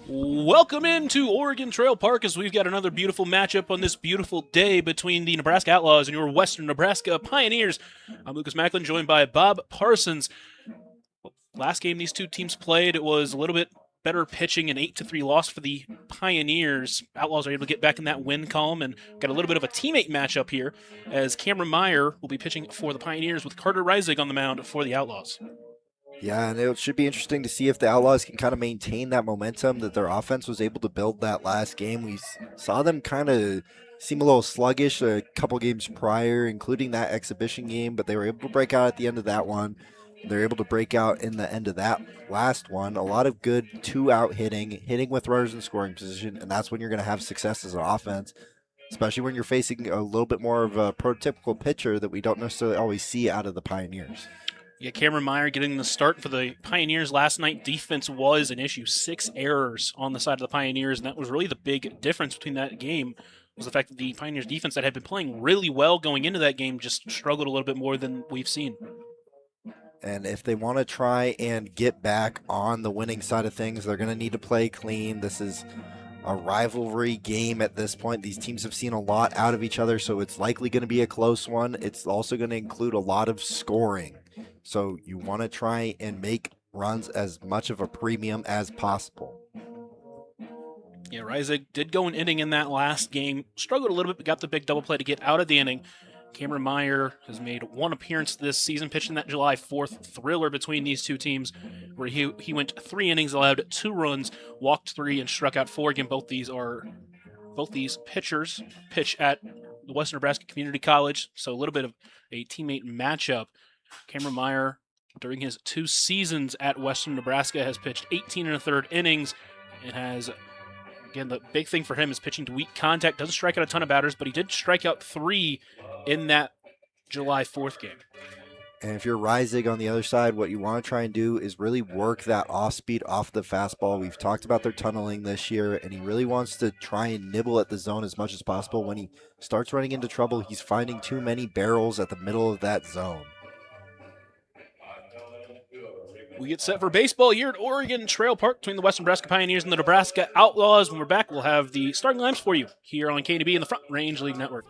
Welcome into Oregon Trail Park as we've got another beautiful matchup on this beautiful day between the Nebraska Outlaws and your Western Nebraska Pioneers. I'm Lucas Macklin, joined by Bob Parsons. Last game these two teams played, it was a little bit better pitching, an 8-3 loss for the Pioneers. Outlaws are able to get back in that win column and got a little bit of a teammate matchup here as Cameron Meyer will be pitching for the Pioneers with Carter Reisig on the mound for the Outlaws. Yeah, and it should be interesting to see if the Outlaws can kind of maintain that momentum that their offense was able to build that last game. We saw them kind of seem a little sluggish a couple games prior, including that exhibition game, but they were able to break out at the end of that one. They're able to break out in the end of that last one. A lot of good two-out hitting with runners in scoring position, and that's when you're going to have success as an offense, especially when you're facing a little bit more of a prototypical pitcher that we don't necessarily always see out of the Pioneers. Yeah, Cameron Meyer getting the start for the Pioneers last night. Defense was an issue. 6 errors on the side of the Pioneers, and that was really the big difference between that game was the fact that the Pioneers defense that had been playing really well going into that game just struggled a little bit more than we've seen. And if they want to try and get back on the winning side of things, they're going to need to play clean. This is a rivalry game at this point. These teams have seen a lot out of each other, so it's likely going to be a close one. It's also going to include a lot of scoring. So you want to try and make runs as much of a premium as possible. Yeah, Reisig did go an inning in that last game. Struggled a little bit, but got the big double play to get out of the inning. Cameron Meyer has made one appearance this season, pitching that July 4th thriller between these two teams, where he went 3 innings, allowed 2 runs, walked 3, and struck out 4. Again, both these pitchers pitch at the Western Nebraska Community College, so a little bit of a teammate matchup. Cameron Meyer, during his 2 seasons at Western Nebraska, has pitched 18 1/3 innings and has, again, the big thing for him is pitching to weak contact. Doesn't strike out a ton of batters, but he did strike out 3 in that July 4th game. And if you're Reisig on the other side, what you want to try and do is really work that off speed off the fastball. We've talked about their tunneling this year, and he really wants to try and nibble at the zone as much as possible. When he starts running into trouble, he's finding too many barrels at the middle of that zone. We get set for baseball here at Oregon Trail Park between the Western Nebraska Pioneers and the Nebraska Outlaws. When we're back, we'll have the starting lineups for you here on KDB and the Front Range League Network.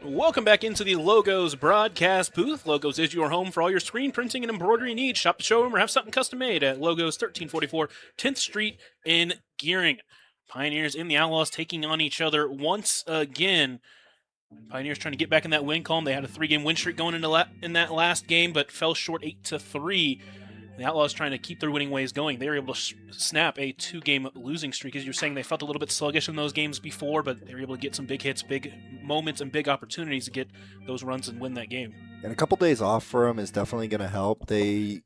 Welcome back into the Logos broadcast booth. Logos is your home for all your screen printing and embroidery needs. Shop the showroom or have something custom made at Logos 1344 10th Street in Gering. Pioneers and the Outlaws taking on each other once again. Pioneers trying to get back in that win column. They had a 3-game win streak going in that last game, but fell short 8-3. The Outlaws trying to keep their winning ways going. They were able to snap a 2-game losing streak. As you're saying, they felt a little bit sluggish in those games before, but they were able to get some big hits, big moments, and big opportunities to get those runs and win that game. And a couple days off for them is definitely going to help. They,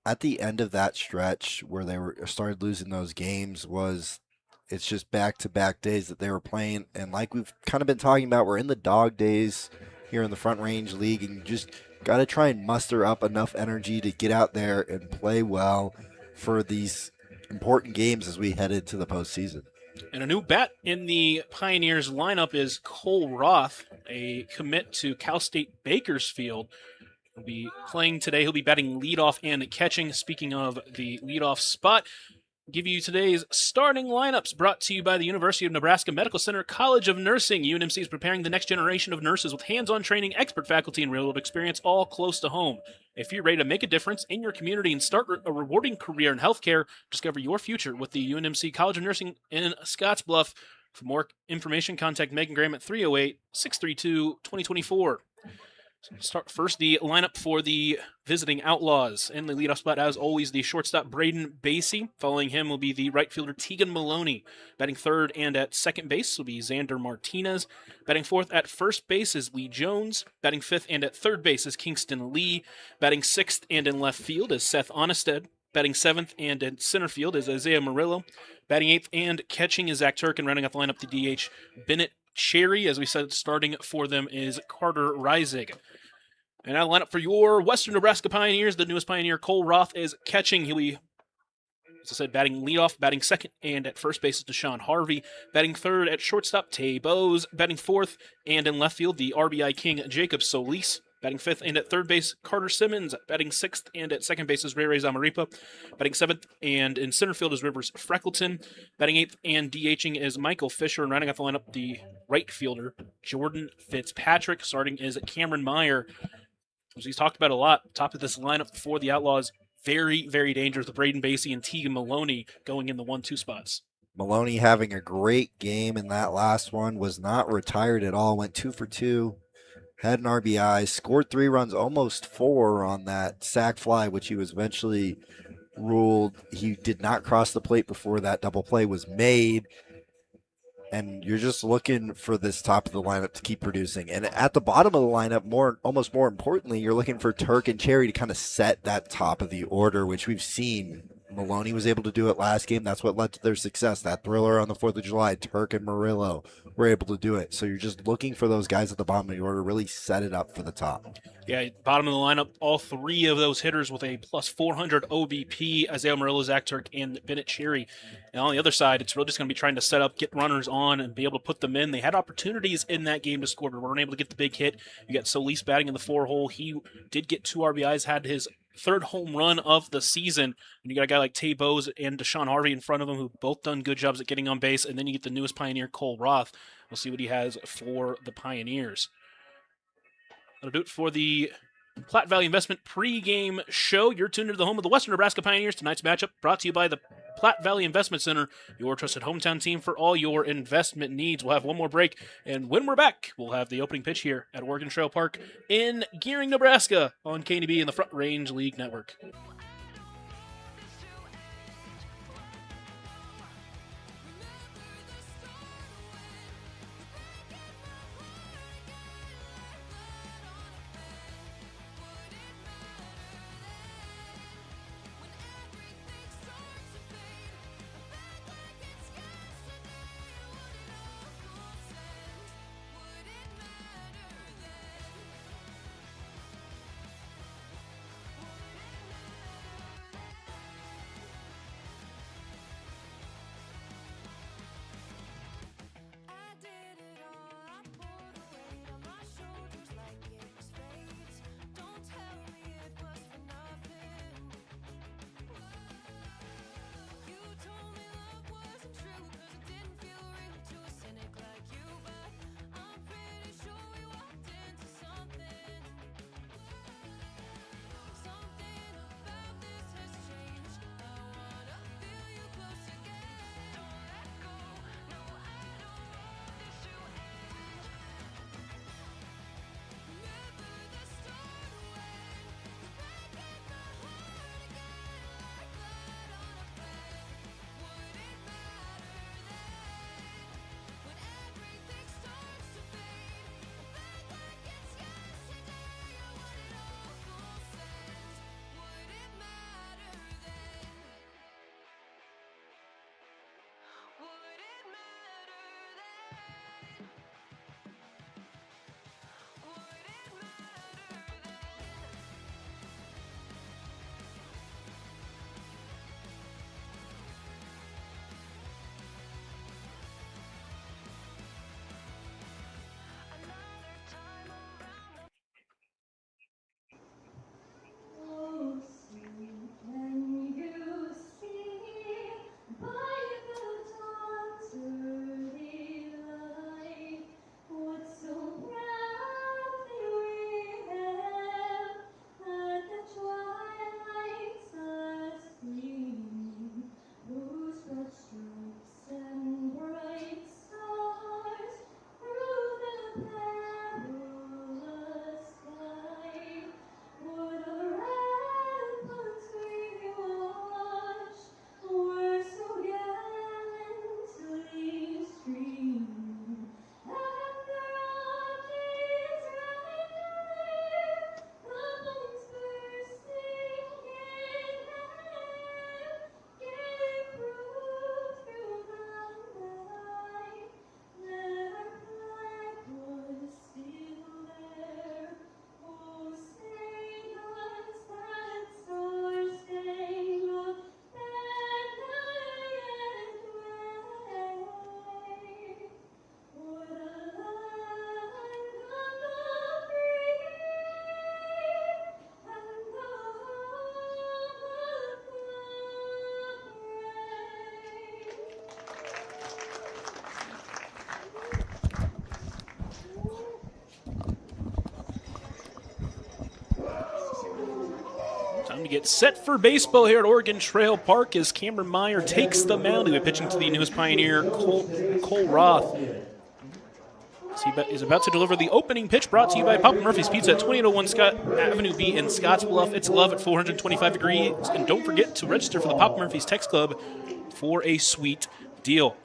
at the end of that stretch where they started losing those games, it's just back-to-back days that they were playing. And like we've kind of been talking about, we're in the dog days here in the Front Range League, and just got to try and muster up enough energy to get out there and play well for these important games as we head into the postseason. And a new bat in the Pioneers lineup is Cole Roth, a commit to Cal State Bakersfield. He'll be playing today. He'll be batting leadoff and catching. Speaking of the leadoff spot, give you today's starting lineups brought to you by the University of Nebraska Medical Center College of Nursing. UNMC is preparing the next generation of nurses with hands-on training, expert faculty, and real-world experience, all close to home. If you're ready to make a difference in your community and start a rewarding career in healthcare, discover your future with the UNMC College of Nursing in Scottsbluff. For more information, contact Megan Graham at 308-632-2024. Start first the lineup for the visiting Outlaws. In the leadoff spot, as always, the shortstop Braden Basie. Following him will be the right fielder Tegan Maloney. Batting third and at second base will be Xander Martinez. Batting fourth at first base is Lee Jones. Batting fifth and at third base is Kingston Lee. Batting sixth and in left field is Seth Onnested. Batting seventh and in center field is Isaiah Murillo. Batting eighth and catching is Zach Turk, and rounding out the lineup, the DH Bennett Cherry. As we said, starting for them is Carter Reisig. And now lineup for your Western Nebraska Pioneers. The newest Pioneer, Cole Roth, is catching. He'll be, as I said, batting leadoff. Batting second and at first base is Deshaun Harvey. Batting third at shortstop, Tay Bowes. Batting fourth and in left field, the RBI King, Jacob Solis. Batting fifth and at third base, Carter Simmons. Batting sixth and at second base is Ray Zamaripa. Batting seventh and in center field is Rivers Freckleton. Batting eighth and DHing is Michael Fisher. And rounding out the lineup, the right fielder, Jordan Fitzpatrick. Starting is Cameron Meyer. As he's talked about a lot, top of this lineup for the Outlaws, very, very dangerous with Braden Basie and Tegan Maloney going in the 1-2 spots. Maloney having a great game in that last one, was not retired at all, went 2 for 2. Had an RBI, scored 3 runs, almost 4 on that sac fly, which he was eventually ruled he did not cross the plate before that double play was made. And you're just looking for this top of the lineup to keep producing. And at the bottom of the lineup, almost more importantly, you're looking for Turk and Cherry to kind of set that top of the order, which we've seen. Maloney was able to do it last game. That's what led to their success. That thriller on the 4th of July, Turk and Murillo were able to do it. So you're just looking for those guys at the bottom of the order, really set it up for the top. Yeah, bottom of the lineup, all 3 of those hitters with a plus 400 OBP, Isaiah Murillo, Zach Turk, and Bennett Cherry. And on the other side, it's really just going to be trying to set up, get runners on, and be able to put them in. They had opportunities in that game to score, but weren't able to get the big hit. You got Solis batting in the 4-hole. He did get 2 RBIs, had his 3rd home run of the season. And you got a guy like Tay Bowes and Deshaun Harvey in front of him who both done good jobs at getting on base. And then you get the newest Pioneer, Cole Roth. We'll see what he has for the Pioneers. That'll do it for the Platte Valley Investment pregame show. You're tuned into the home of the Western Nebraska Pioneers. Tonight's matchup brought to you by the Platte Valley Investment Center, your trusted hometown team for all your investment needs. We'll have one more break, and when we're back, we'll have the opening pitch here at Oregon Trail Park in Gering, Nebraska on KNB and the Front Range League Network. Time to get set for baseball here at Oregon Trail Park as Cameron Meyer takes the mound. He'll be pitching to the newest Pioneer, Cole Roth. He is about to deliver the opening pitch, brought to you by Papa Murphy's Pizza at 2801 Scott Avenue B in Scottsbluff. It's love at 425 degrees. And don't forget to register for the Papa Murphy's Text Club for a sweet deal.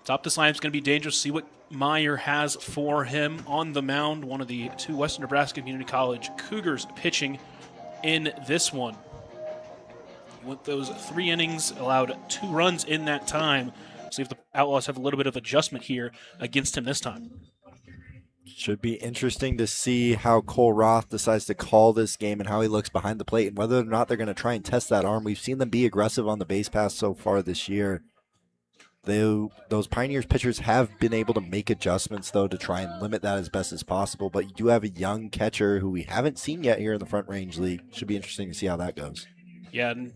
Top this line is going to be dangerous. See what Meyer has for him on the mound. One of the two Western Nebraska Community College Cougars pitching in this one. With those 3 innings, allowed 2 runs in that time. See if the Outlaws have a little bit of adjustment here against him this time. Should be interesting to see how Cole Roth decides to call this game and how he looks behind the plate and whether or not they're going to try and test that arm. We've seen them be aggressive on the base pass so far this year. Those Pioneers pitchers have been able to make adjustments, though, to try and limit that as best as possible. But you do have a young catcher who we haven't seen yet here in the Front Range League. Should be interesting to see how that goes. Yeah, and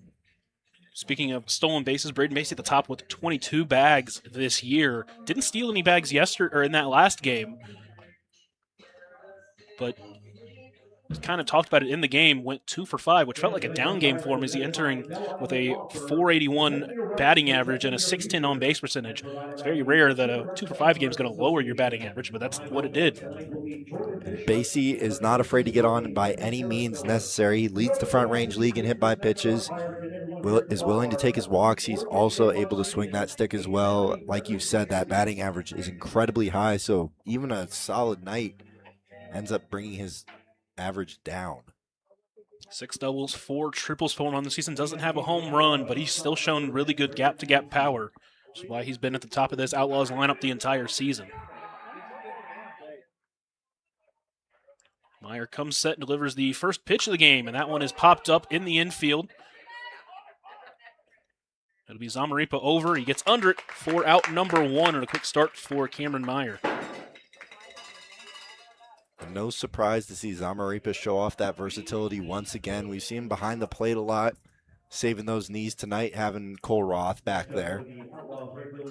speaking of stolen bases, Braden Macy at the top with 22 bags this year. Didn't steal any bags yesterday or in that last game, but kind of talked about it in the game. Went 2 for 5, which felt like a down game for him as he entering with a 481 batting average and a 610 on base percentage. It's very rare that a 2 for 5 game is going to lower your batting average, but that's what it did. Basie is not afraid to get on by any means necessary. He leads the Front Range League in hit by pitches. Is willing to take his walks. He's also able to swing that stick as well. Like you said, that batting average is incredibly high, so even a solid night ends up bringing his average down. 6 doubles, 4 triples for him on the season. Doesn't have a home run, but he's still shown really good gap-to-gap power, which is why he's been at the top of this Outlaws lineup the entire season. Meyer comes set and delivers the first pitch of the game, and that one is popped up in the infield. It'll be Zamaripa over. He gets under it for out number 1 and a quick start for Cameron Meyer. No surprise to see Zamaripa show off that versatility once again. We've seen him behind the plate a lot, saving those knees tonight, having Cole Roth back there.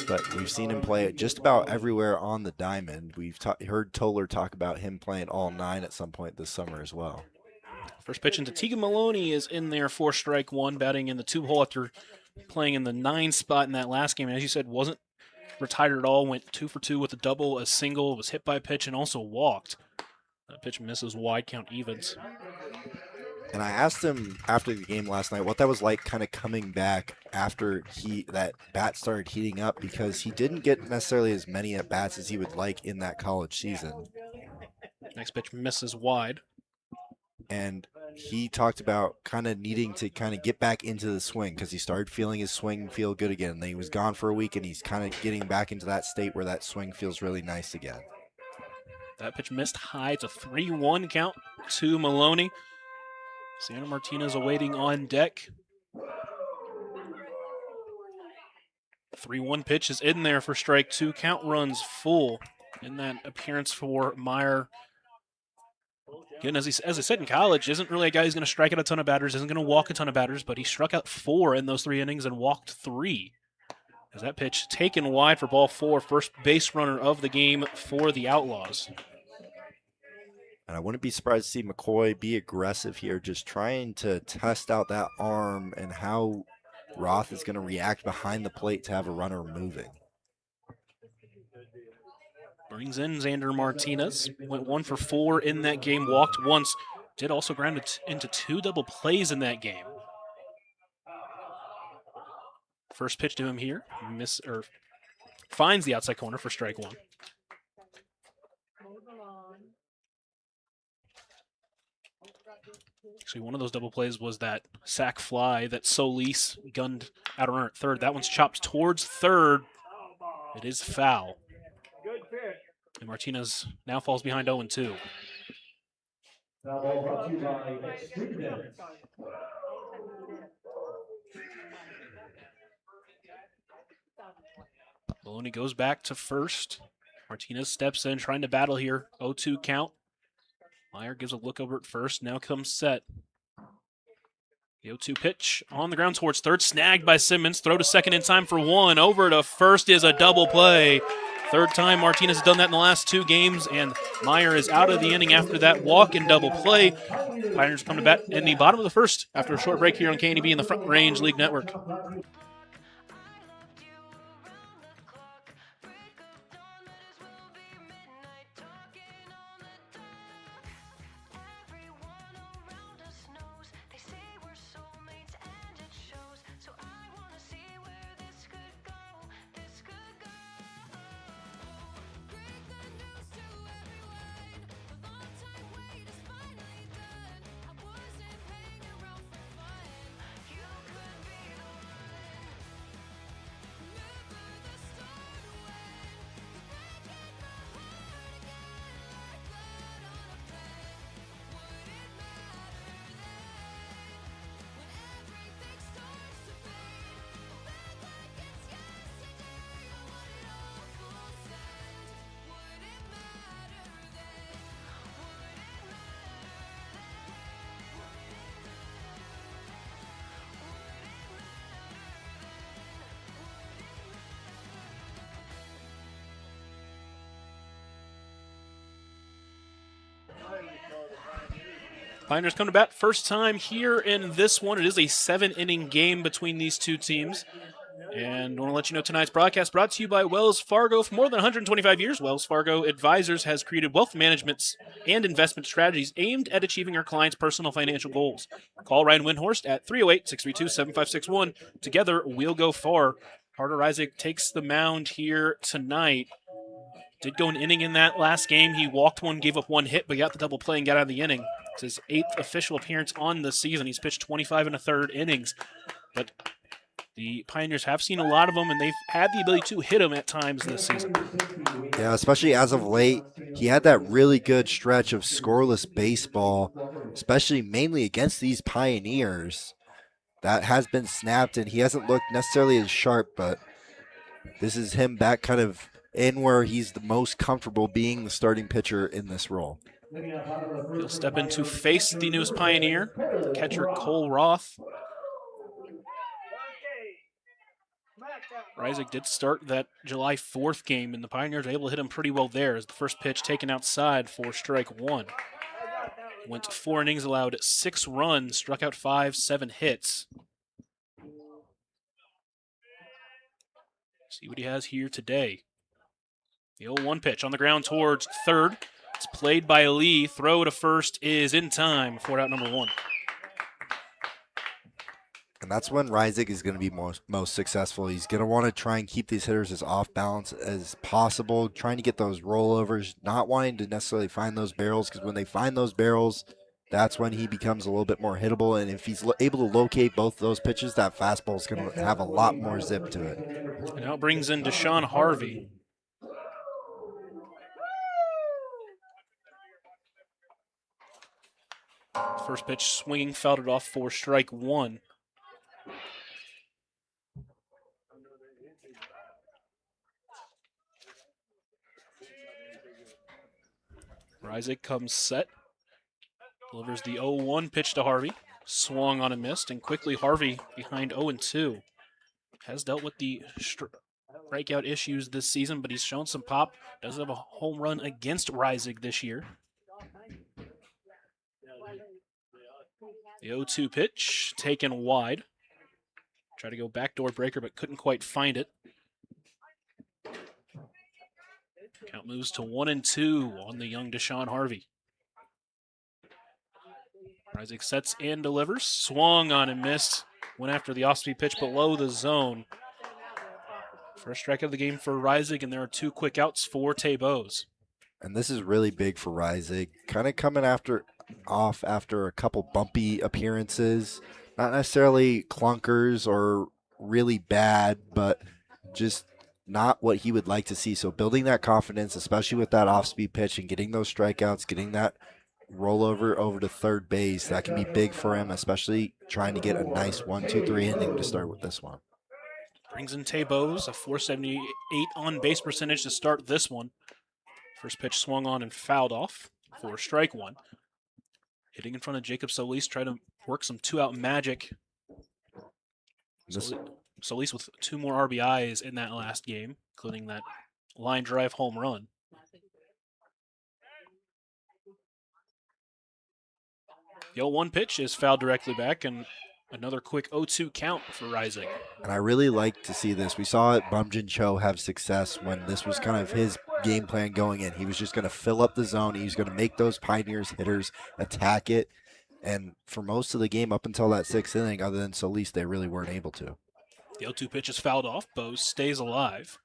But we've seen him play it just about everywhere on the diamond. We've heard Toller talk about him playing all 9 at some point this summer as well. First pitch into Tegan Maloney is in there for strike 1, batting in the 2-hole after playing in the 9 spot in that last game. And as you said, wasn't retired at all, went 2 for 2 with a double, a single, was hit by a pitch, and also walked. That pitch misses wide, count evens. And I asked him after the game last night what that was like kind of coming back after that bat started heating up, because he didn't get necessarily as many at-bats as he would like in that college season. Next pitch misses wide. And he talked about kind of needing to kind of get back into the swing because he started feeling his swing feel good again. Then he was gone for a week, and he's kind of getting back into that state where that swing feels really nice again. That pitch missed high. It's a 3-1 count to Maloney. Santa Martinez awaiting on deck. 3-1 pitch is in there for strike 2. Count runs full in that appearance for Meyer. Again, as I said in college, isn't really a guy who's going to strike out a ton of batters, isn't going to walk a ton of batters, but he struck out 4 in those 3 innings and walked 3. As that pitch taken wide for ball 4, first base runner of the game for the Outlaws. And I wouldn't be surprised to see McCoy be aggressive here, just trying to test out that arm and how Roth is going to react behind the plate to have a runner moving. Brings in Xander Martinez. Went 1 for 4 in that game, walked once. Did also ground it into 2 double plays in that game. First pitch to him here, finds the outside corner for strike 1. Actually, one of those double plays was that sac fly that Solis gunned out of runner at third. That one's chopped towards third. It is foul. And Martinez now falls behind 0-2. Maloney goes back to first. Martinez steps in, trying to battle here. 0-2 count. Meyer gives a look over at first. Now comes set. The 0-2 pitch on the ground towards third. Snagged by Simmons. Throw to second in time for 1. Over to first is a double play. Third time Martinez has done that in the last 2 games, and Meyer is out of the inning after that walk and double play. Pioneers come to bat in the bottom of the first after a short break here on KNEB and the Front Range League Network. Pioneers come to bat first time here in this one. It is a 7-inning game between these two teams. And I want to let you know tonight's broadcast brought to you by Wells Fargo. For more than 125 years, Wells Fargo Advisors has created wealth management and investment strategies aimed at achieving our clients' personal financial goals. Call Ryan Windhorst at 308-632-7561. Together, we'll go far. Carter Isaac takes the mound here tonight. Did go an inning in that last game. He walked one, gave up 1 hit, but got the double play and got out of the inning. It's his 8th official appearance on the season. He's pitched 25 1/3 innings. But the Pioneers have seen a lot of them, and they've had the ability to hit them at times this season. Yeah, especially as of late. He had that really good stretch of scoreless baseball, especially mainly against these Pioneers. That has been snapped, and he hasn't looked necessarily as sharp, but this is him back kind of in where he's the most comfortable being the starting pitcher in this role. He'll step in to face the newest Pioneer, catcher Cole Roth. Isaac did start that July 4th game, and the Pioneers were able to hit him pretty well there as the first pitch taken outside for strike 1. Went 4 innings, allowed 6 runs, struck out 5, 7 hits. See what he has here today. The 0-1 pitch on the ground towards third. It's played by Lee. Throw to first is in time for out number 1. And that's when Ryzik is going to be most successful. He's going to want to try and keep these hitters as off balance as possible, trying to get those rollovers, not wanting to necessarily find those barrels, because when they find those barrels, that's when he becomes a little bit more hittable. And if he's able to locate both those pitches, that fastball is going to have a lot more zip to it. And now it brings in Deshaun Harvey. First pitch swinging, fouled it off for strike 1. Isaac comes set, delivers the 0-1 pitch to Harvey, swung on and missed, and quickly Harvey behind 0-2. Has dealt with the strikeout issues this season, but he's shown some pop. Does have a home run against Reisig this year. The 0-2 pitch taken wide. Tried to go backdoor breaker, but couldn't quite find it. Count moves to 1-2 on the young Deshaun Harvey. Isaac sets and delivers. Swung on and missed. Went after the off-speed pitch below the zone. First strike of the game for Reisig, and there are 2 quick outs for Tabos. And this is really big for Reisig. Kind of coming off after a couple bumpy appearances. Not necessarily clunkers or really bad, but just not what he would like to see. So building that confidence, especially with that off-speed pitch and getting those strikeouts, getting that rollover over to third base, that can be big for him, especially trying to get a nice 1-2-3 inning to start with this one. Brings in Tabos, a .478 on-base percentage to start this one. First pitch swung on and fouled off for strike 1. Hitting in front of Jacob Solis, trying to work some 2-out magic. Solis with 2 more RBIs in that last game, including that line drive home run. The 0-1 pitch is fouled directly back, and another quick 0-2 count for Reisig. And I really like to see this. We saw Bumjin Cho have success when this was kind of his game plan going in. He was just going to fill up the zone. He was going to make those Pioneers hitters attack it. And for most of the game up until that 6th inning, other than Solis, they really weren't able to. The 0-2 pitch is fouled off. Bose stays alive.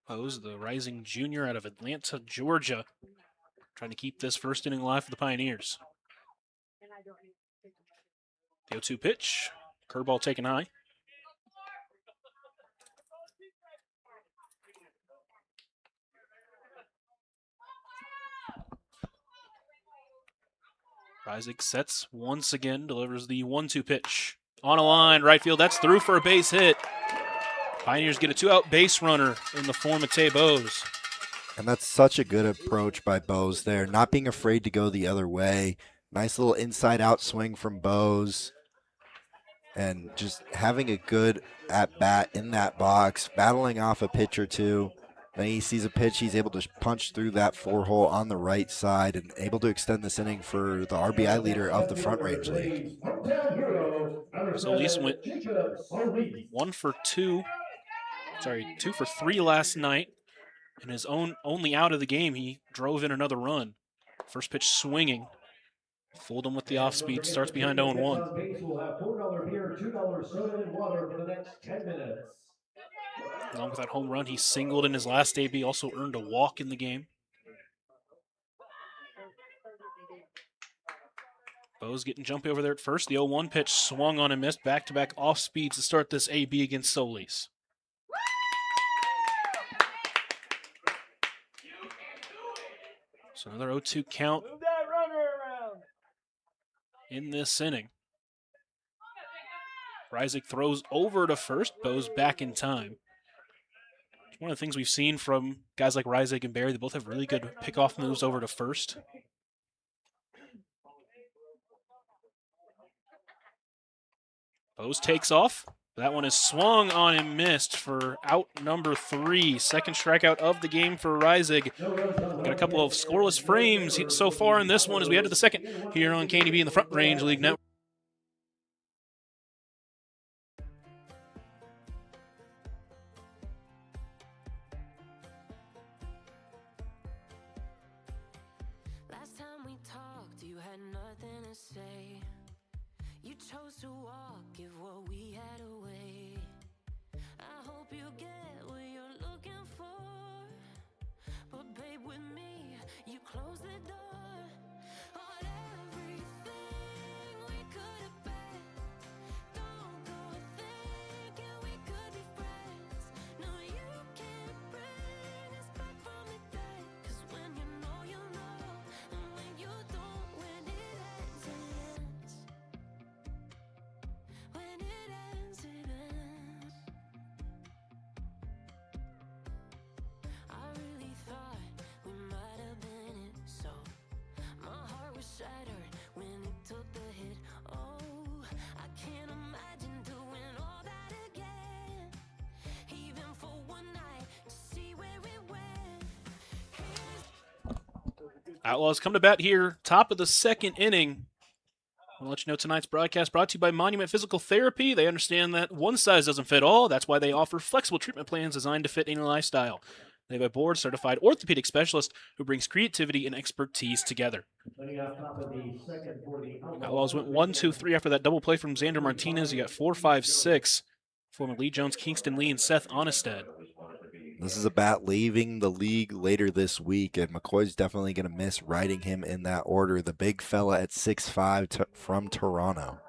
Bose, the rising junior out of Atlanta, Georgia, trying to keep this first inning alive for the Pioneers. The 0-2 pitch, curveball taken high. Reisig sets once again, delivers the 1-2 pitch. On a line, right field, that's through for a base hit. Pioneers get a 2-out base runner in the form of Tay Bose. And that's such a good approach by Bose there, not being afraid to go the other way. Nice little inside-out swing from Bose. And just having a good at-bat in that box, battling off a pitch or two. Then he sees a pitch, he's able to punch through that 4-hole on the right side and able to extend this inning for the RBI leader of the Front Range League. Solis went 2 for 3 last night. And his only out of the game, he drove in another run. First pitch swinging. Fooled him with the off-speed, starts behind 0-1. Along with that home run, he singled in his last AB, also earned a walk in the game. Bose getting jumpy over there at first. The 0-1 pitch swung on and missed. Back-to-back off-speeds to start this AB against Solis. So another 0-2 count in this inning. Reisig throws over to first. Bose back in time. One of the things we've seen from guys like Reisig and Barry, they both have really good pickoff moves over to first. Bose takes off. That one is swung on and missed for out number 3. Second strikeout of the game for Reisig. Got a couple of scoreless frames so far in this one as we head to the second here on KNB in the Front Range League Network. Last time we talked, you had nothing to say. You chose to walk, give what we had away. I hope you get what you're looking for. But babe, with me, you close the door on everything we could have been. Don't go thinking we could be friends. No, you can't bring us back from the dead. 'Cause when you know, you know. And when you don't, when it ends, it ends. When it ends, it ends. I really thought we might have been it, so my heart was shattered when it took the hit. Oh, I can't imagine doing all that again, even for one night to see where it went. Outlaws come to bat here, top of the second inning. I'll let you know tonight's broadcast brought to you by Monument Physical Therapy. They understand that one size doesn't fit all. That's why they offer flexible treatment plans designed to fit any lifestyle. They have a board-certified orthopedic specialist who brings creativity and expertise together. Outlaws went 1-2-3 after that double play from Xander Martinez. You got 4-5-6 from Lee Jones, Kingston Lee, and Seth Onnested. This is a bat leaving the league later this week, and McCoy's definitely going to miss riding him in that order. The big fella at 6'5" from Toronto.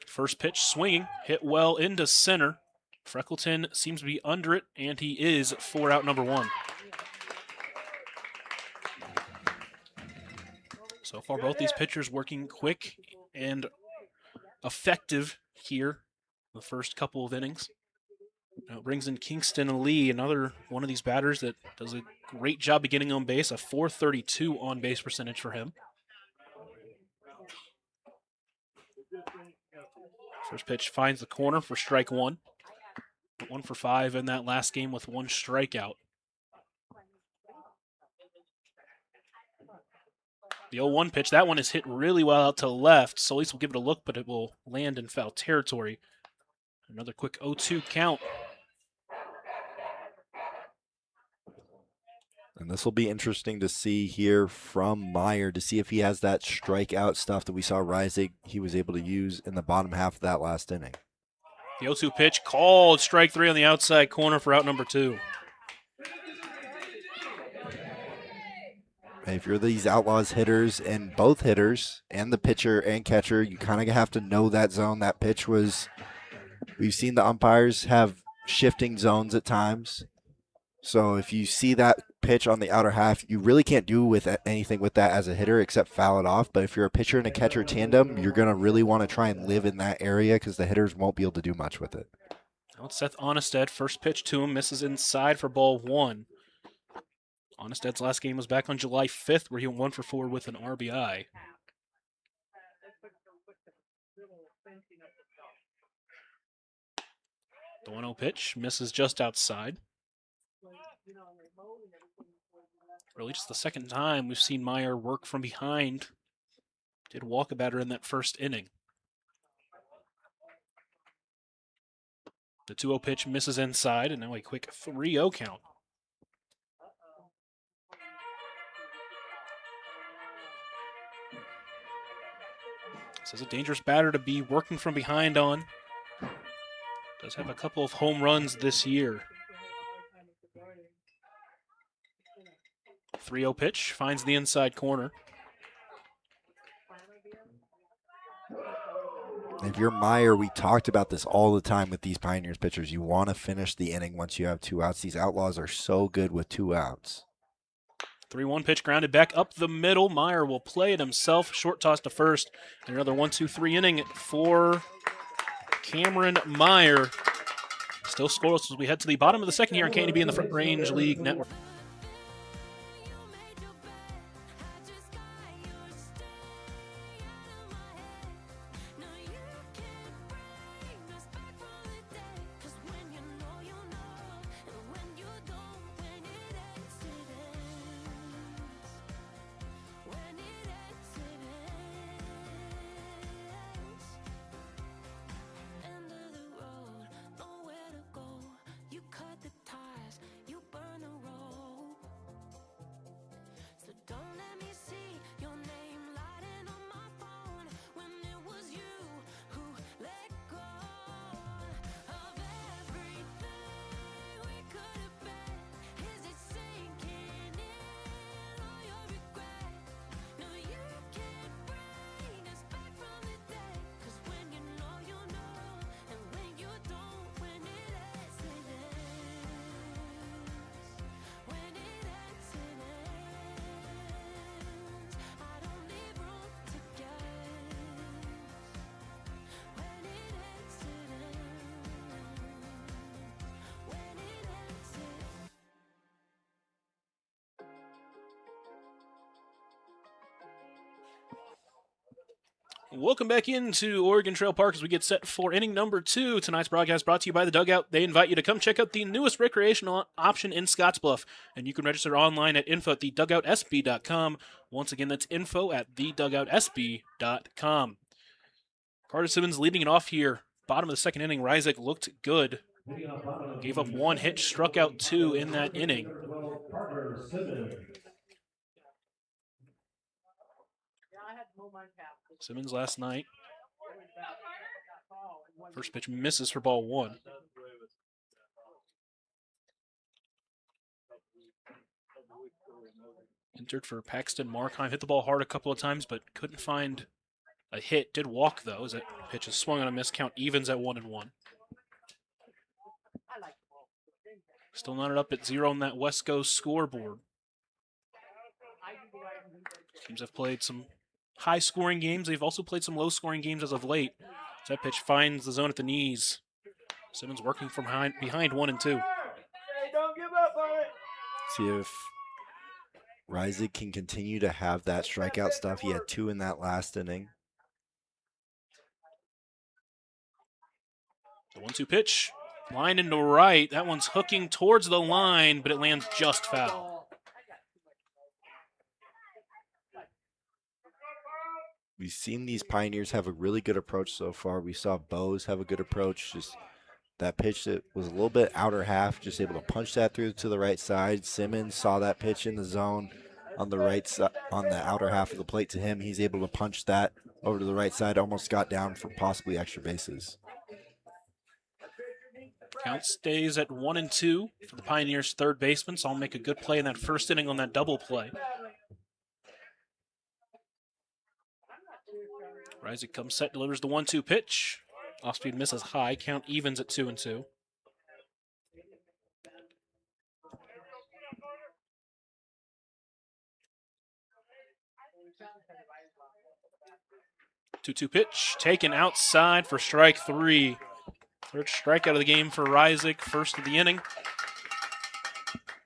First pitch swinging, hit well into center. Freckleton seems to be under it, and he is for out number 1. So far, both these pitchers working quick and effective here the first couple of innings. Now it brings in Kingston Lee, another one of these batters that does a great job of getting on base, a .432 on base percentage for him. First pitch finds the corner for strike one. 1 for 5 in that last game with 1 strikeout. The 0-1 pitch, that one is hit really well out to left. Solis will give it a look, but it will land in foul territory. Another quick 0-2 count. And this will be interesting to see here from Meyer to see if he has that strikeout stuff that we saw Reisig he was able to use in the bottom half of that last inning. The 0-2 pitch called strike 3 on the outside corner for out number 2. If you're these Outlaws hitters, and both hitters and the pitcher and catcher, you kind of have to know that zone. That pitch was, we've seen the umpires have shifting zones at times. So if you see that pitch on the outer half, you really can't do anything with that as a hitter except foul it off. But if you're a pitcher and a catcher tandem, you're going to really want to try and live in that area because the hitters won't be able to do much with it. Now it's Seth Onnested. First pitch to him, misses inside for ball 1. Onested's last game was back on July 5th where he went 1 for 4 with an RBI. The 1-0 pitch misses just outside. Really just the second time we've seen Meyer work from behind. Did walk a batter in that first inning. The 2-0 pitch misses inside, and now a quick 3-0 count. This is a dangerous batter to be working from behind on. Does have a couple of home runs this year. 3-0 pitch finds the inside corner. If you're Meyer, we talked about this all the time with these Pioneers pitchers. You want to finish the inning once you have 2 outs. These Outlaws are so good with 2 outs. 3-1 pitch grounded back up the middle. Meyer will play it himself. Short toss to first. And another 1-2-3 inning for Cameron Meyer. Still scoreless as we head to the bottom of the second here on KNB in the Front Range League Network. Welcome back into Oregon Trail Park as we get set for inning number 2. Tonight's broadcast brought to you by The Dugout. They invite you to come check out the newest recreational option in Scottsbluff, and you can register online at info@thedugoutsb.com. Once again, that's info@thedugoutsb.com. Carter Simmons leading it off here. Bottom of the second inning, Reisig looked good. Gave up 1 hit, struck out 2 in that inning. Simmons last night. First pitch misses for ball 1. Entered for Paxton Markheim. Hit the ball hard a couple of times, but couldn't find a hit. Did walk, though, as that pitch is swung on a miss. Count evens at 1-1. Still knotted up at 0 on that West Coast scoreboard. Teams have played some high-scoring games. They've also played some low-scoring games as of late. As that pitch finds the zone at the knees. Simmons working from behind 1 and 2. Hey, don't give up on it. See if Reisig can continue to have that strikeout stuff. He had 2 in that last inning. The 1-2 pitch. Line into right. That one's hooking towards the line, but it lands just foul. We've seen these Pioneers have a really good approach so far. We saw Bose have a good approach. Just that pitch that was a little bit outer half, just able to punch that through to the right side. Simmons saw that pitch in the zone on the right side, on the outer half of the plate to him. He's able to punch that over to the right side, almost got down for possibly extra bases. Count stays at 1-2 for the Pioneers' third baseman, so I'll make a good play in that first inning on that double play. Reisig comes set, delivers the 1-2 pitch. Off-speed misses high. Count evens at 2-2. Two-two pitch taken outside for strike 3. Third strikeout of the game for Reisig, first of the inning.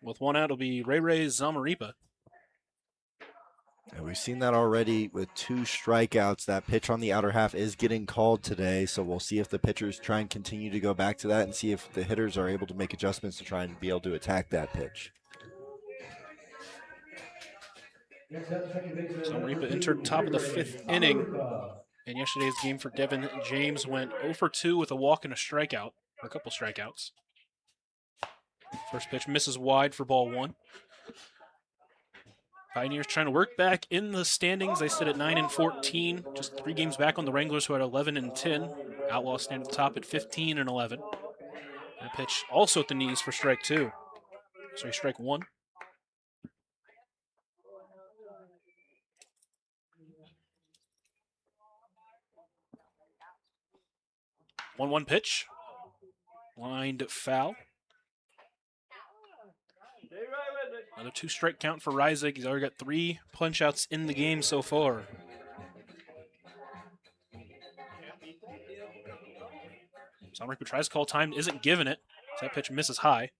With one out, it'll be Ray Zamaripa. And we've seen that already with 2 strikeouts. That pitch on the outer half is getting called today, so we'll see if the pitchers try and continue to go back to that and see if the hitters are able to make adjustments to try and be able to attack that pitch. Zamaripa entered top of the 5th inning. And yesterday's game for Devin James went 0 for 2 with a walk and a strikeout, or a couple strikeouts. First pitch misses wide for ball 1. Pioneers trying to work back in the standings. They sit at 9-14, just 3 games back on the Wranglers, who are at 11-10. Outlaws stand at the top at 15-11. That pitch also at the knees for strike 2. Sorry, strike 1. One pitch. Lined foul. Another 2 strike count for Reisig. He's already got 3 punch-outs in the game so far. Zamaripa tries to call time, isn't giving it. So that pitch misses high.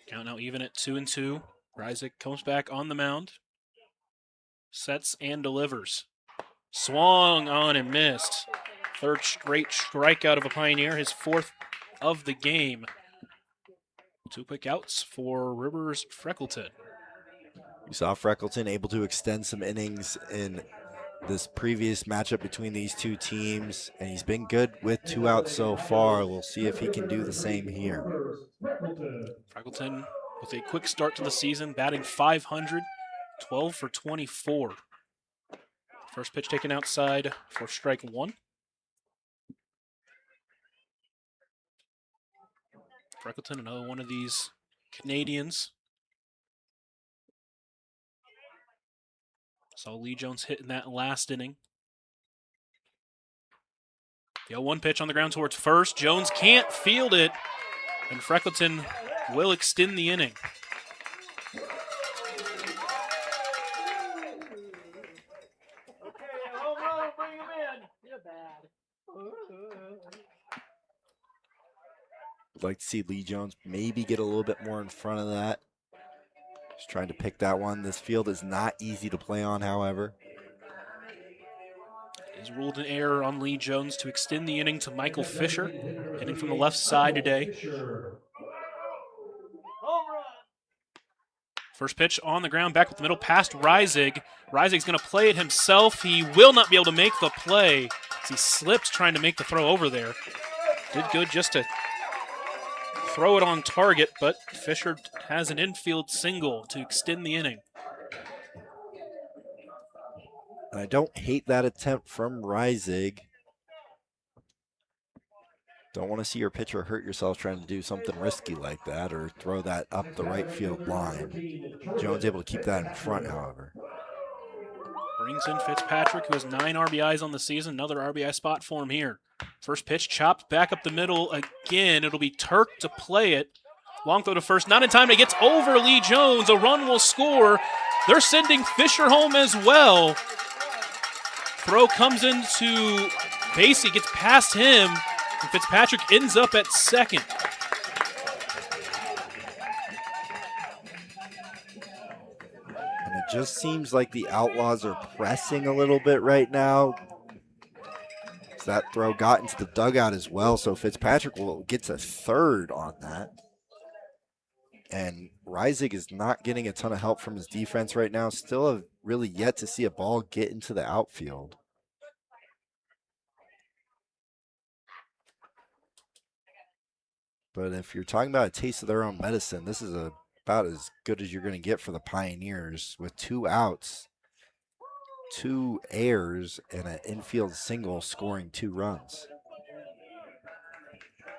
Count now even at 2-2. Reisig comes back on the mound. Sets and delivers. Swung on and missed. Third straight strikeout of a Pioneer, his 4th of the game. 2 quick outs for Rivers Freckleton. We saw Freckleton able to extend some innings in this previous matchup between these 2 teams, and he's been good with 2 outs so far. We'll see if he can do the same here. Freckleton with a quick start to the season, batting .500, 12 for 24. First pitch taken outside for strike 1. Freckleton, another one of these Canadians. Saw Lee Jones hit in that last inning. The 0-1 pitch on the ground towards first. Jones can't field it, and Freckleton will extend the inning. I'd like to see Lee Jones maybe get a little bit more in front of that. Just trying to pick that one. This field is not easy to play on, however. He's ruled an error on Lee Jones to extend the inning to Michael Fisher, hitting from the left side today. First pitch on the ground, back with the middle, past Reisig. Reisig's going to play it himself. He will not be able to make the play as he slips trying to make the throw over there. Did good just to throw it on target, but Fisher has an infield single to extend the inning. And I don't hate that attempt from Reisig. Don't want to see your pitcher hurt yourself trying to do something risky like that or throw that up the right field line. Jones able to keep that in front, however. Brings in Fitzpatrick, who has 9 RBIs on the season. Another RBI spot for him here. First pitch chopped back up the middle again. It'll be Turk to play it. Long throw to first. Not in time. It gets over Lee Jones. A run will score. They're sending Fisher home as well. Throw comes into Basie, gets past him, and Fitzpatrick ends up at second. And a just seems like the Outlaws are pressing a little bit right now. That throw got into the dugout as well, so Fitzpatrick gets a third on that. And Reisig is not getting a ton of help from his defense right now. Still have really yet to see a ball get into the outfield. But if you're talking about a taste of their own medicine, this is about as good as you're going to get for the Pioneers with 2 outs, 2 errors, and an infield single scoring 2 runs.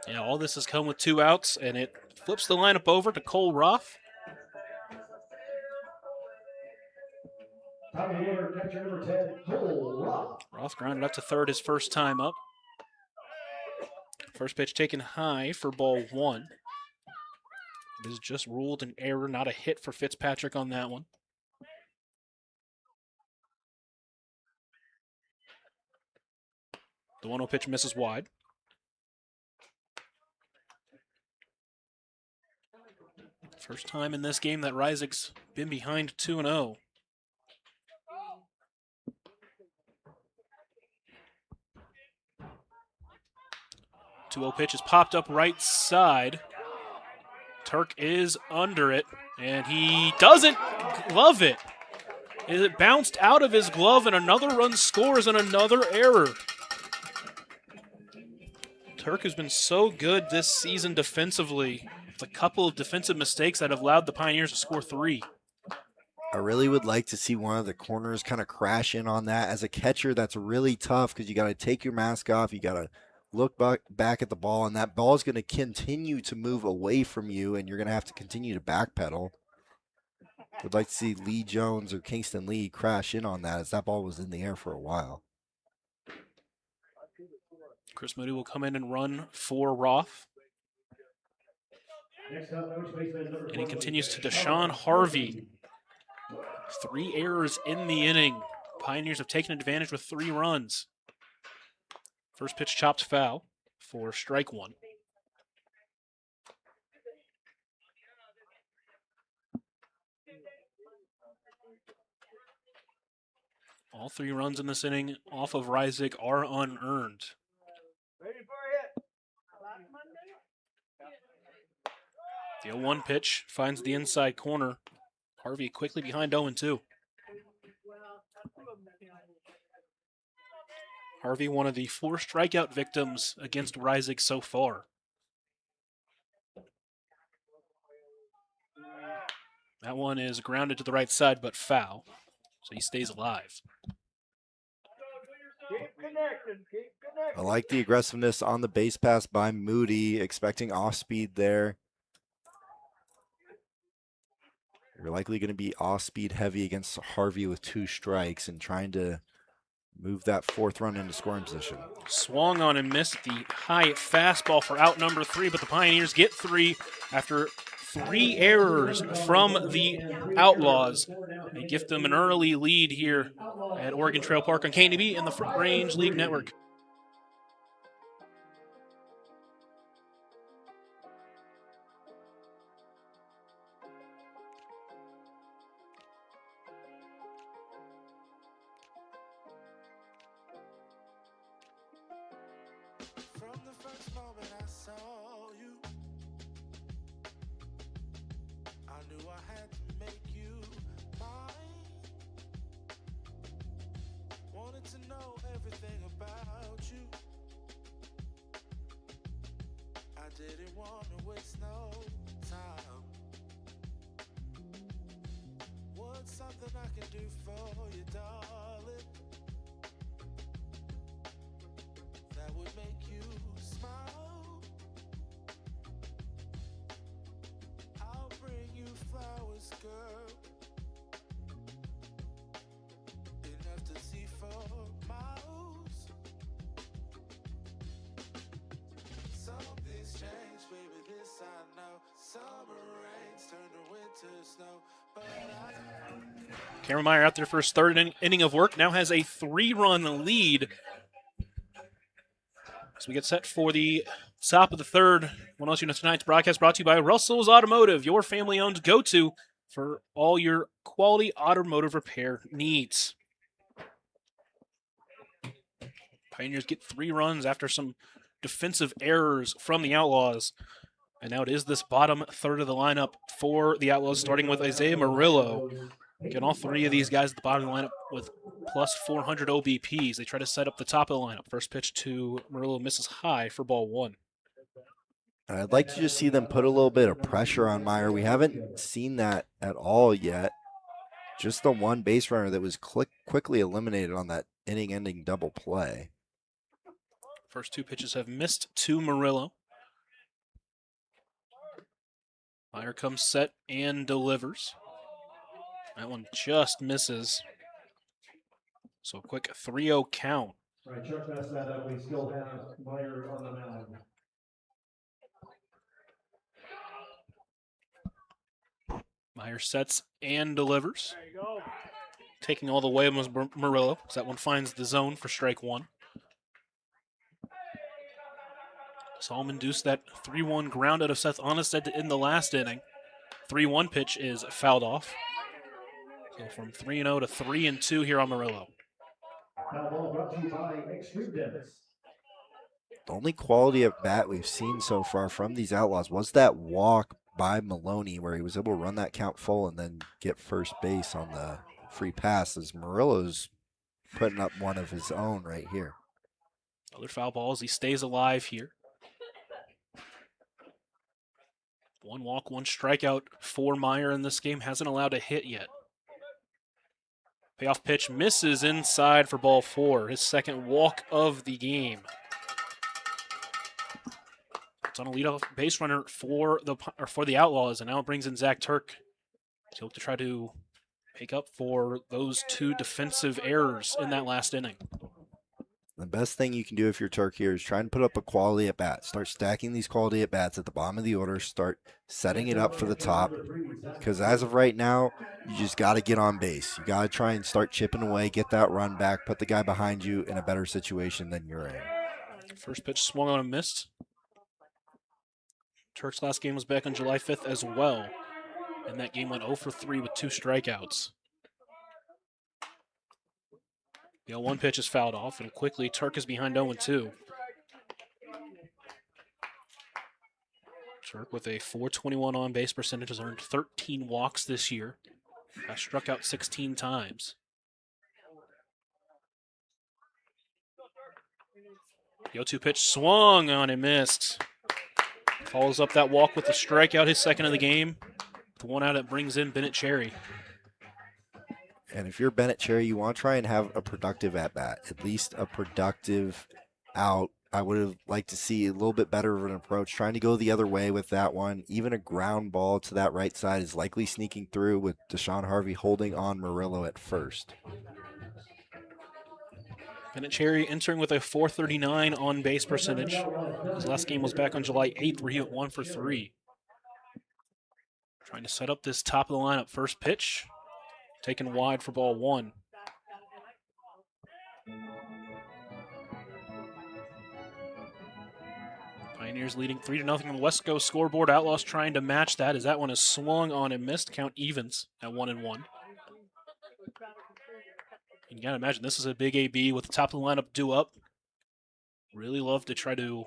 Yeah, all this has come with 2 outs, and it flips the lineup over to Cole Roth. Top of the order, catcher number 10, Cole Roth. Roth grounded up to third his first time up. First pitch taken high for ball 1. It is just ruled an error, not a hit for Fitzpatrick on that one. The 1-0 pitch misses wide. First time in this game that Reisig's been behind 2-0. The 2-0 pitch is popped up right side. Turk is under it, and he doesn't glove it. It bounced out of his glove, and another run scores and another error. Turk has been so good this season defensively. With a couple of defensive mistakes that have allowed the Pioneers to score 3. I really would like to see one of the corners kind of crash in on that. As a catcher, that's really tough because you got to take your mask off. You got to look back at the ball, and that ball is going to continue to move away from you, and you're going to have to continue to backpedal. Would like to see Lee Jones or Kingston Lee crash in on that, as that ball was in the air for a while. Chris Moody will come in and run for Roth. And he continues to Deshaun Harvey. 3 errors in the inning. Pioneers have taken advantage with 3 runs. First pitch chopped foul for strike 1. All 3 runs in this inning off of Reisig are unearned. The 0-1 pitch finds the inside corner. Harvey quickly behind 0-2. Harvey, one of the 4 strikeout victims against Reisig so far. That one is grounded to the right side, but foul, so he stays alive. I like the aggressiveness on the base pass by Moody, expecting off speed there. You're likely going to be off-speed heavy against Harvey with 2 strikes and trying to move that 4th run into scoring position. Swung on and missed the high fastball for out number 3, but the Pioneers get 3 after 3 errors from the Outlaws. They gift them an early lead here at Oregon Trail Park on KNB and the Front Range League Network. Didn't want to waste no time. What's something I can do for you, darling? That would make you smile. I'll bring you flowers, girl. Enough to see for miles. Something's changed, baby, this I know. Summer rains turn to winter snow, but Cameron Meyer out there for his 3rd inning of work, now has a 3-run lead. So we get set for the top of the 3rd. One else, tonight's broadcast brought to you by Russell's Automotive, your family-owned go-to for all your quality automotive repair needs. Pioneers get 3 runs after some defensive errors from the Outlaws. And now it is this bottom third of the lineup for the Outlaws, starting with Isaiah Murillo. Again, all 3 of these guys at the bottom of the lineup with plus 400 OBPs. They try to set up the top of the lineup. First pitch to Murillo misses high for ball 1. I'd like to just see them put a little bit of pressure on Meyer. We haven't seen that at all yet. Just the one base runner that was quickly eliminated on that inning-ending double play. First 2 pitches have missed to Murillo. Meyer comes set and delivers. That one just misses. So a quick 3-0 count. Right, Chuck messed that up. We still have Meyer on the mound. Meyer sets and delivers. There you go. Taking all the way was Murillo. So that one finds the zone for strike 1. Solomon induced that 3-1 ground out of Seth Onnested in the last inning. 3-1 pitch is fouled off. So from 3-0 to 3-2 here on Murillo. Foul ball brought to you by Extreme Dentist. The only quality at bat we've seen so far from these Outlaws was that walk by Maloney where he was able to run that count full and then get first base on the free pass, as Murillo's putting up one of his own right here. Other foul balls. He stays alive here. 1 walk, 1 strikeout for Meyer in this game. Hasn't allowed a hit yet. Payoff pitch misses inside for ball 4. His second walk of the game. It's on a leadoff base runner for the Outlaws, and now it brings in Zach Turk to hope to try to make up for those 2 defensive errors in that last inning. The best thing you can do if you're Turk here is try and put up a quality at bat. Start stacking these quality at bats at the bottom of the order. Start setting it up for the top. Because as of right now, you just got to get on base. You got to try and start chipping away, get that run back, put the guy behind you in a better situation than you're in. First pitch swung on and missed. Turk's last game was back on July 5th as well. And that game went 0 for 3 with 2 strikeouts. The 0-1 pitch is fouled off, and quickly Turk is behind 0-2. Turk with a .421 on-base percentage has earned 13 walks this year. Has struck out 16 times. The 0-2 pitch swung on and missed. Follows up that walk with a strikeout, his second of the game. The 1 out, it brings in Bennett Cherry. And if you're Bennett Cherry, you want to try and have a productive at-bat, at least a productive out. I would have liked to see a little bit better of an approach, trying to go the other way with that one. Even a ground ball to that right side is likely sneaking through with Deshaun Harvey holding on Murillo at first. Bennett Cherry entering with a .439 on-base percentage. His last game was back on July 8th where he went 1 for 3. Trying to set up this top of the lineup. First pitch, taken wide for ball 1. Pioneers leading 3-0 on the West Coast scoreboard. Outlaws trying to match that as that one is swung on and missed. Count evens at 1-1. You gotta imagine this is a big AB with the top of the lineup due up. Really love to try to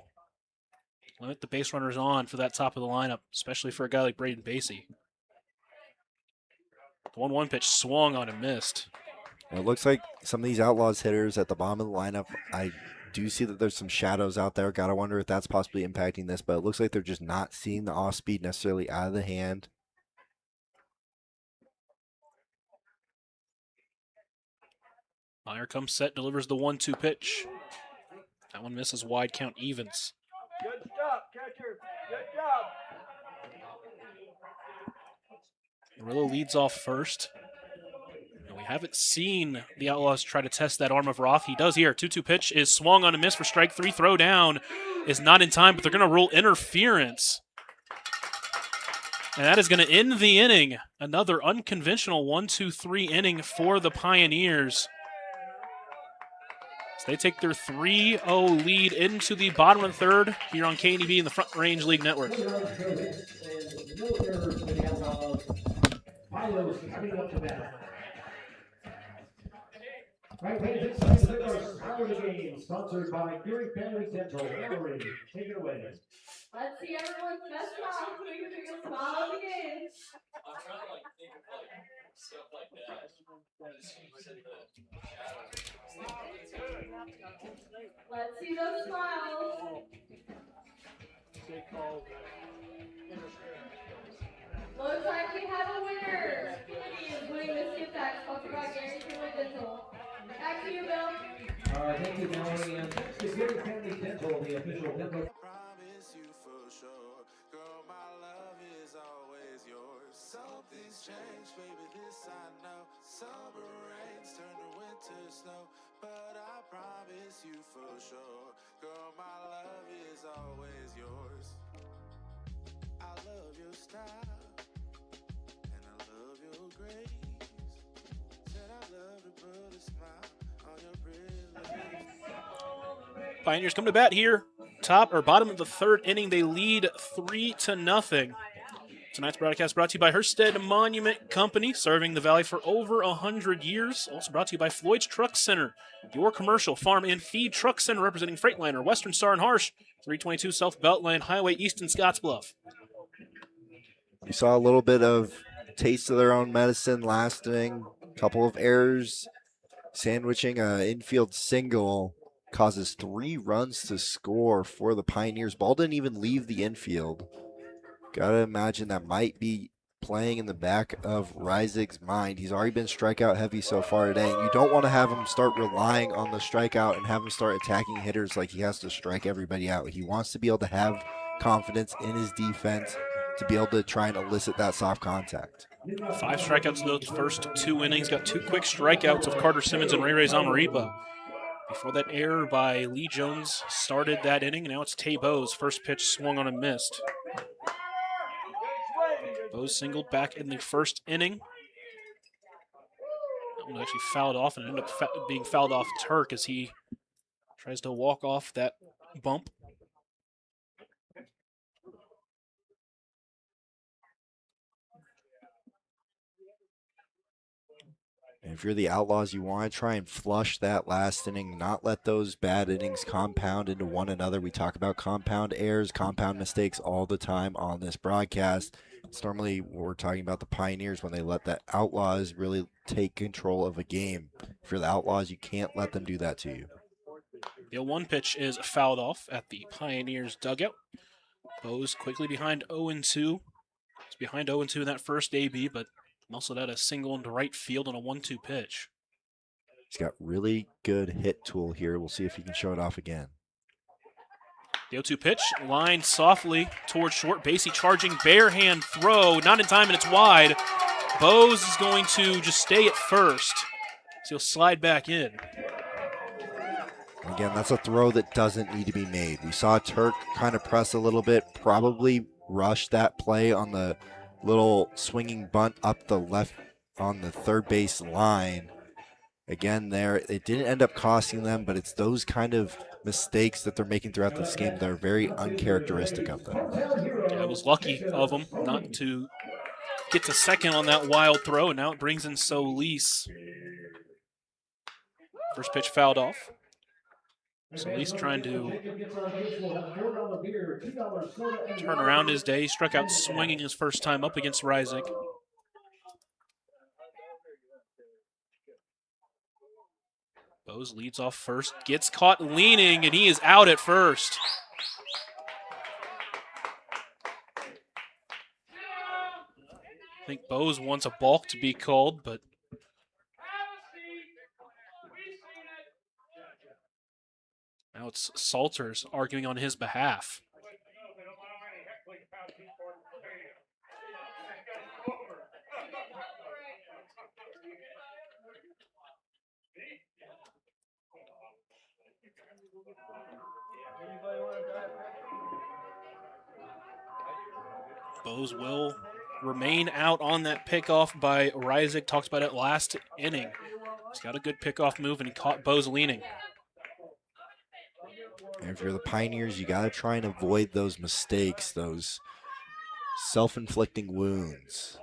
limit the base runners on for that top of the lineup, especially for a guy like Braden Basie. The 1-1 pitch swung on and missed. Well, it looks like some of these Outlaws hitters at the bottom of the lineup, I do see that there's some shadows out there. Gotta wonder if that's possibly impacting this, but it looks like they're just not seeing the off speed necessarily out of the hand. Meyer comes set, delivers the 1-2 pitch. That one misses wide, count evens. Good job, catcher. Good job. Murillo leads off first. And we haven't seen the Outlaws try to test that arm of Roth. He does here. 2-2 pitch is swung on a miss for strike 3. Throw down is not in time, but they're going to rule interference. And that is going to end the inning. Another unconventional 1-2-3 inning for the Pioneers. So they take their 3-0 lead into the bottom of the third here on KNEB in the Front Range League Network. Milo's coming up to bat. Right, ladies and gentlemen, our Saturday game sponsored by Gering Family Dental. Mallory, take it away. Let's see everyone's best smile so we can pick a smile of the game. Let's see those smiles. Looks like we have a winner. Kennedy is winning this gift pack sponsored by Gering Family Dental. Back to you, Bill. Thank you, Mallory, and thanks to Gering Family Dental, the official dental. Promise you for sure, girl, my love is always yours. Something's changed, baby, this I know. Summer rains turn to winter snow, but I promise you for sure, girl, my love is always yours. I love your style, and I love your grace. Said I love to put a smile on your pretty face. Pioneers come to bat here. Top or bottom of the third inning, they lead 3-0. Tonight's broadcast brought to you by Hersted Monument Company, serving the Valley for over 100 years. Also brought to you by Floyd's Truck Center, your commercial farm and feed truck center representing Freightliner, Western Star and Harsh, 322 South Beltline Highway East in Scottsbluff. You saw a little bit of taste of their own medicine last inning. Couple of errors, sandwiching an infield single causes 3 runs to score for the Pioneers. Ball didn't even leave the infield. Gotta imagine that might be playing in the back of Reisig's mind. He's already been strikeout heavy so far today. And you don't want to have him start relying on the strikeout and have him start attacking hitters like he has to strike everybody out. He wants to be able to have confidence in his defense to be able to try and elicit that soft contact. 5 strikeouts in those first 2 innings. Got 2 quick strikeouts of Carter Simmons and Ray Zamaripa. Before that error by Lee Jones started that inning. Now it's Tay Bowes. First pitch swung on and missed. Bowes singled back in the first inning. That one actually fouled off and ended up being fouled off Turk as he tries to walk off that bump. And if you're the Outlaws, you want to try and flush that last inning, not let those bad innings compound into one another. We talk about compound errors, compound mistakes all the time on this broadcast. It's normally we're talking about the Pioneers when they let the Outlaws really take control of a game. If you're the Outlaws, you can't let them do that to you. The 0-1 pitch is fouled off at the Pioneers dugout. Bowes quickly behind 0-2. It's behind 0-2 in that first AB, but also had a single into right field on a 1-2 pitch. He's got really good hit tool here. We'll see if he can show it off again. The 0-2 pitch, lined softly towards short. Basie charging, bare hand throw, not in time, and it's wide. Bowes is going to just stay at first, so he'll slide back in. Again, that's a throw that doesn't need to be made. We saw Turk kind of press a little bit, probably rush that play on the little swinging bunt up the left on the third base line. Again, there, it didn't end up costing them, but it's those kind of mistakes that they're making throughout this game that are very uncharacteristic of them. Yeah, it was lucky of them not to get to second on that wild throw, and now it brings in Solis. First pitch fouled off. Solis trying to turn around his day. He struck out swinging his first time up against Reisig. Bowes leads off first, gets caught leaning, and he is out at first. I think Bowes wants a balk to be called, but now it's Salters arguing on his behalf. Bowes will remain out on that pickoff by Reisig. Talks about it last inning. He's got a good pickoff move, and he caught Bowes leaning. And if you're the Pioneers, you got to try and avoid those mistakes, those self-inflicting wounds.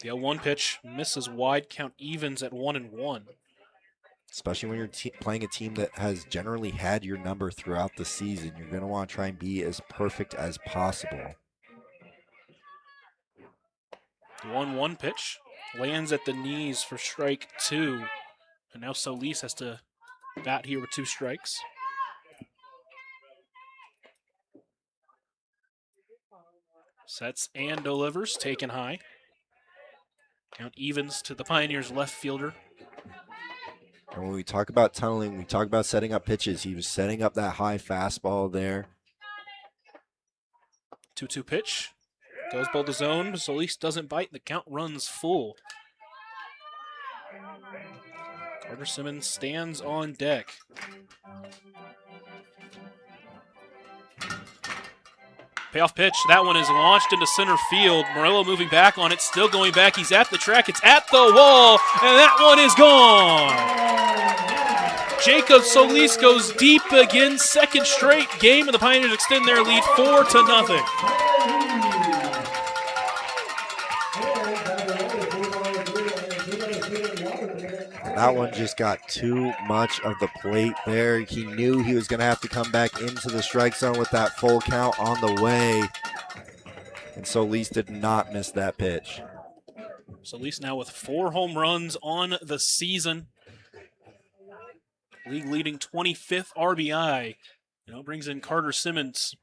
The 0-1 pitch misses wide, count evens at 1-1. Especially when you're playing a team that has generally had your number throughout the season. You're going to want to try and be as perfect as possible. The 1-1 pitch lands at the knees for strike 2. And now Solis has to bat here with 2 strikes. Sets and delivers, taken high. Count evens to the Pioneers left fielder. And when we talk about tunneling, we talk about setting up pitches. He was setting up that high fastball there. 2-2 pitch. Goes below the zone. Solis doesn't bite. The count runs full. Carter Simmons stands on deck. Payoff pitch. That one is launched into center field. Morello moving back on it. Still going back. He's at the track. It's at the wall. And that one is gone. Jacob Solis goes deep again. Second straight game. And the Pioneers extend their lead 4-0. That one just got too much of the plate there. He knew he was going to have to come back into the strike zone with that full count on the way. And Solis did not miss that pitch. Solis now with 4 home runs on the season. League leading 25th RBI. Brings in Carter Simmons.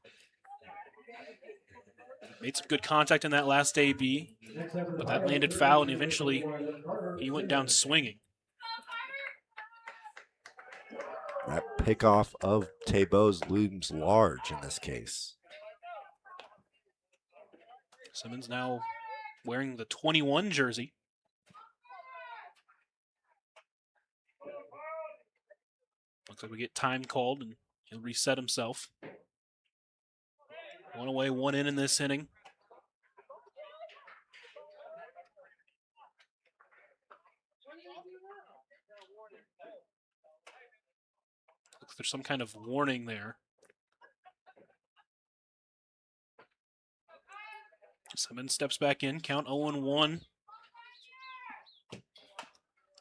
Made some good contact in that last AB, but that landed foul, and eventually he went down swinging. That pickoff of Tebow's looms large in this case. Simmons now wearing the 21 jersey. Looks like we get time called, and he'll reset himself. 1 away, 1 in this inning. Looks like there's some kind of warning there. Simmons steps back in, count 0-1.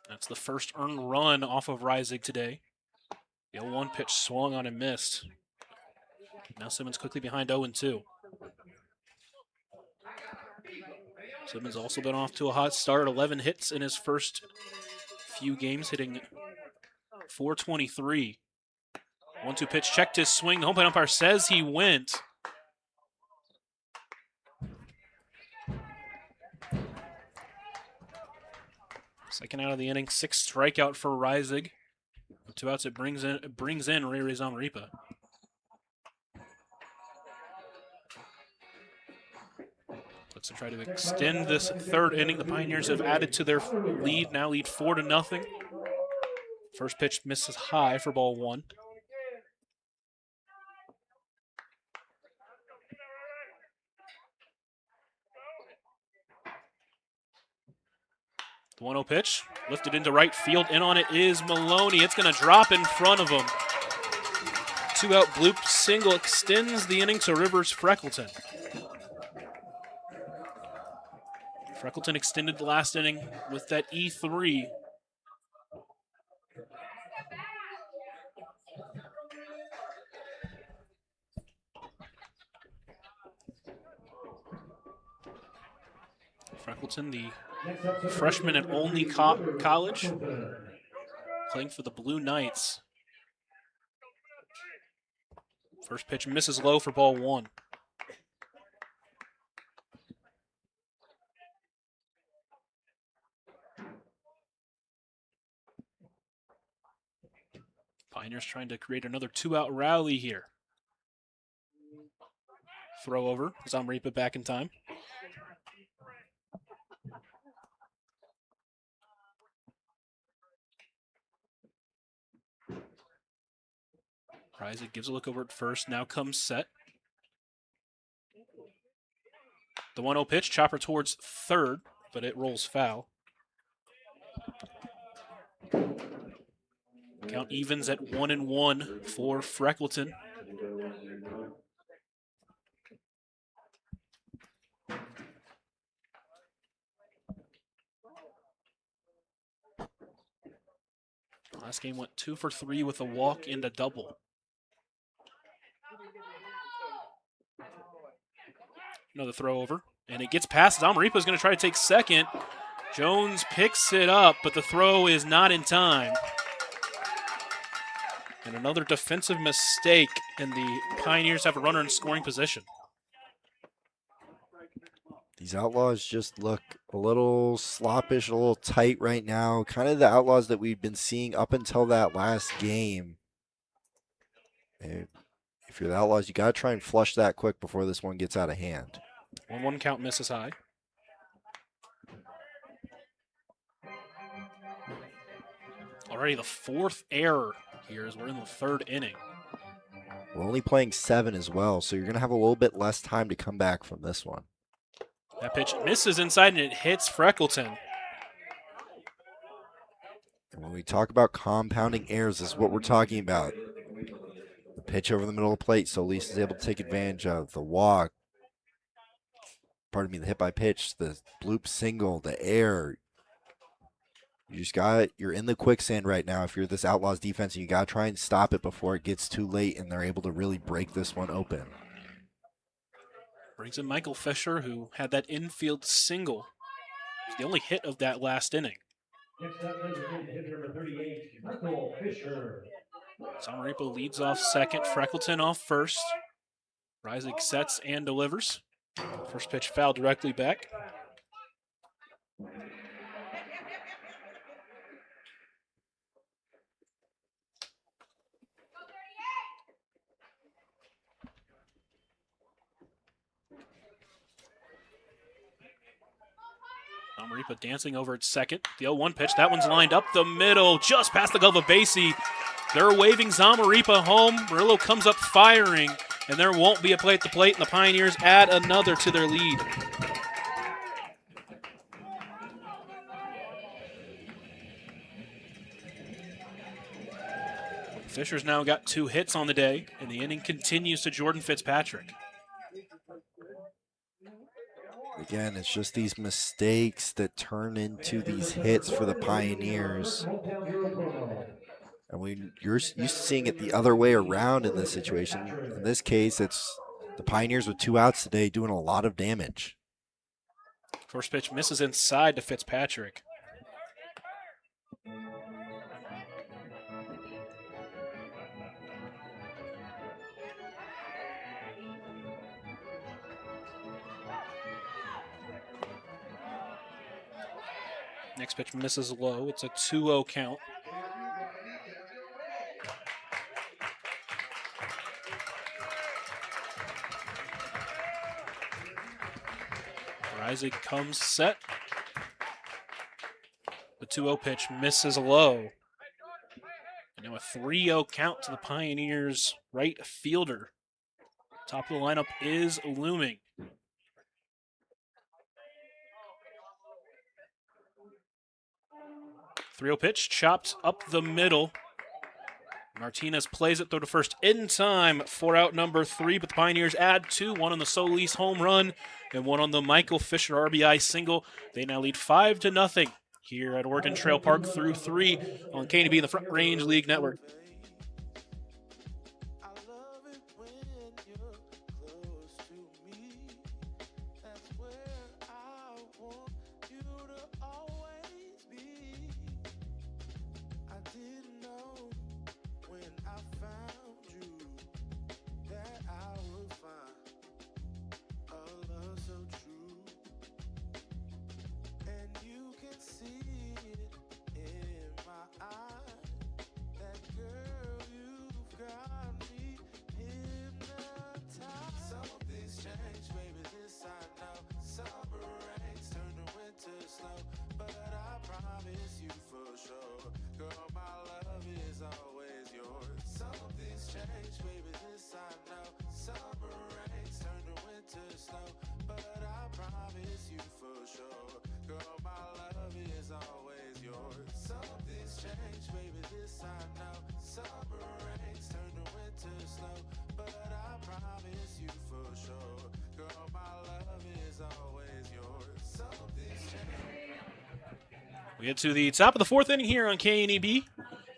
That's the first earned run off of Reisig today. The 0-1 pitch swung on and missed. Now Simmons quickly behind 0-2. Simmons also been off to a hot start. 11 hits in his first few games, hitting .423. 1-2 pitch, checked his swing. The home plate umpire says he went. Second out of the inning, 6th strikeout for Reisig. With 2 outs, it brings in Ray Ripa. Let's try to extend this 3rd inning. The Pioneers have added to their lead, now lead 4-0. First pitch misses high for ball 1. The 1-0 pitch, lifted into right field. In on it is Maloney. It's going to drop in front of him. 2-out bloop single extends the inning to Rivers Freckleton. Freckleton extended the last inning with that E3. Freckleton, the freshman at Olney College, playing for the Blue Knights. First pitch misses low for ball 1. Pioneers trying to create another 2-out rally here. Throw over, Zamripa back in time. Reisig gives a look over at first, now comes set. The 1-0 pitch, chopper towards 3rd, but it rolls foul. Count evens at 1-1 for Freckleton. Last game went 2 for 3 with a walk and a double. Another throw over, and it gets past. Zamaripa is going to try to take second. Jones picks it up, but the throw is not in time. And another defensive mistake, and the Pioneers have a runner in scoring position. These Outlaws just look a little sloppish, a little tight right now. Kind of the Outlaws that we've been seeing up until that last game. And if you're the Outlaws, you got to try and flush that quick before this one gets out of hand. 1-1 count, misses high. Already the 4th error here as we're in the 3rd inning. We're only playing 7 as well, so you're going to have a little bit less time to come back from this one. That pitch misses inside and it hits Freckleton. And when we talk about compounding errors, this is what we're talking about. The pitch over the middle of the plate, so Solis is able to take advantage of the walk. Pardon me, the hit by pitch, the bloop single, the error. You're in the quicksand right now if you're this Outlaws defense, and you got to try and stop it before it gets too late and they're able to really break this one open. Brings in Michael Fisher, who had that infield single. It was the only hit of that last inning. Next up, designated hitter number 38, Michael Fisher. Zamaripa leads off second, Freckleton off first. Reisig sets and delivers. First pitch foul directly back. Zamaripa dancing over at second. The 0-1 pitch, that one's lined up the middle, just past the glove of Basie. They're waving Zamaripa home. Murillo comes up firing, and there won't be a play at the plate, and the Pioneers add another to their lead. Fisher's now got 2 hits on the day, and the inning continues to Jordan Fitzpatrick. Again, it's just these mistakes that turn into these hits for the Pioneers. And you're used to seeing it the other way around in this situation. In this case, it's the Pioneers with 2 outs today doing a lot of damage. First pitch misses inside to Fitzpatrick. Next pitch misses low. It's a 2-0 count. Reisig comes set. The 2-0 pitch misses low. And now a 3-0 count to the Pioneers' right fielder. Top of the lineup is looming. 3-0 pitch, chopped up the middle. Martinez plays it through to first in time for out number 3, but the Pioneers add 2, one on the Solis home run and one on the Michael Fisher RBI single. They now lead 5-0 here at Oregon Trail Park through 3 on KNB in the Front Range League Network. I love it when you're close to me. That's where I want you to always be. I didn't know when I found you that I would find a love so true. And you can see it in my eyes. That girl, you've got me hypnotized. Something's changed, baby, this I know. Summer rains turn to winter snow, but I promise you for sure, girl, my love is always yours. Something's changed, baby, this I know. Summer rains turn to winter snow, but I promise you for sure, girl, my love is always yours. Something's changed, baby, this I know. Summer rains turn to winter snow, but I promise you for sure, girl, my love is always yours. Something's changed. We get to the top of the 4th inning here on KNEB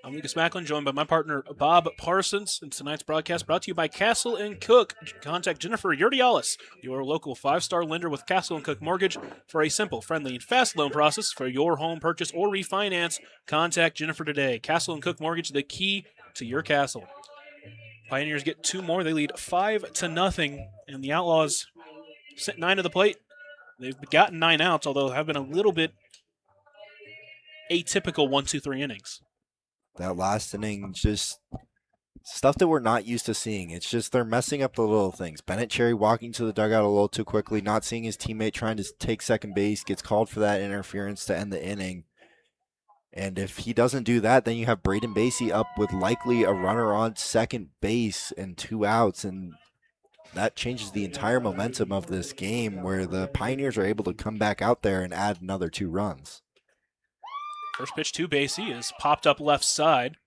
I'm Lucas Macklin, joined by my partner Bob Parsons. And tonight's broadcast brought to you by Castle & Cook. Contact Jennifer Yurdialis, your local 5-star lender with Castle & Cook Mortgage, for a simple, friendly, and fast loan process for your home purchase or refinance. Contact Jennifer today. Castle & Cook Mortgage, the key to your castle. Pioneers get 2 more. They lead 5-0, and the Outlaws sit 9 to the plate. They've gotten 9 outs, although have been a little bit atypical 1-2-3 innings. That last inning, just stuff that we're not used to seeing. It's just they're messing up the little things. Bennett Cherry walking to the dugout a little too quickly, not seeing his teammate trying to take second base, gets called for that interference to end the inning. And if he doesn't do that, then you have Braden Basie up with likely a runner on second base and 2 outs, and that changes the entire momentum of this game where the Pioneers are able to come back out there and add another 2 runs. First pitch to Basie is popped up left side.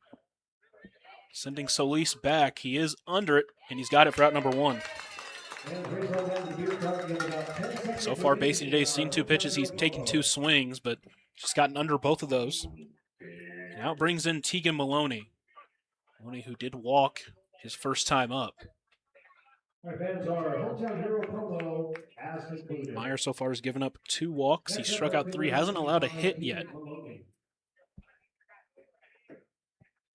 Sending Solis back. He is under it, and he's got it for out number 1. So far, Basie today has seen 2 pitches. He's taken 2 swings, but just gotten under both of those. Now it brings in Tegan Maloney. Maloney, who did walk his first time up. Meyer so far has given up 2 walks. He struck out 3, hasn't allowed a hit yet.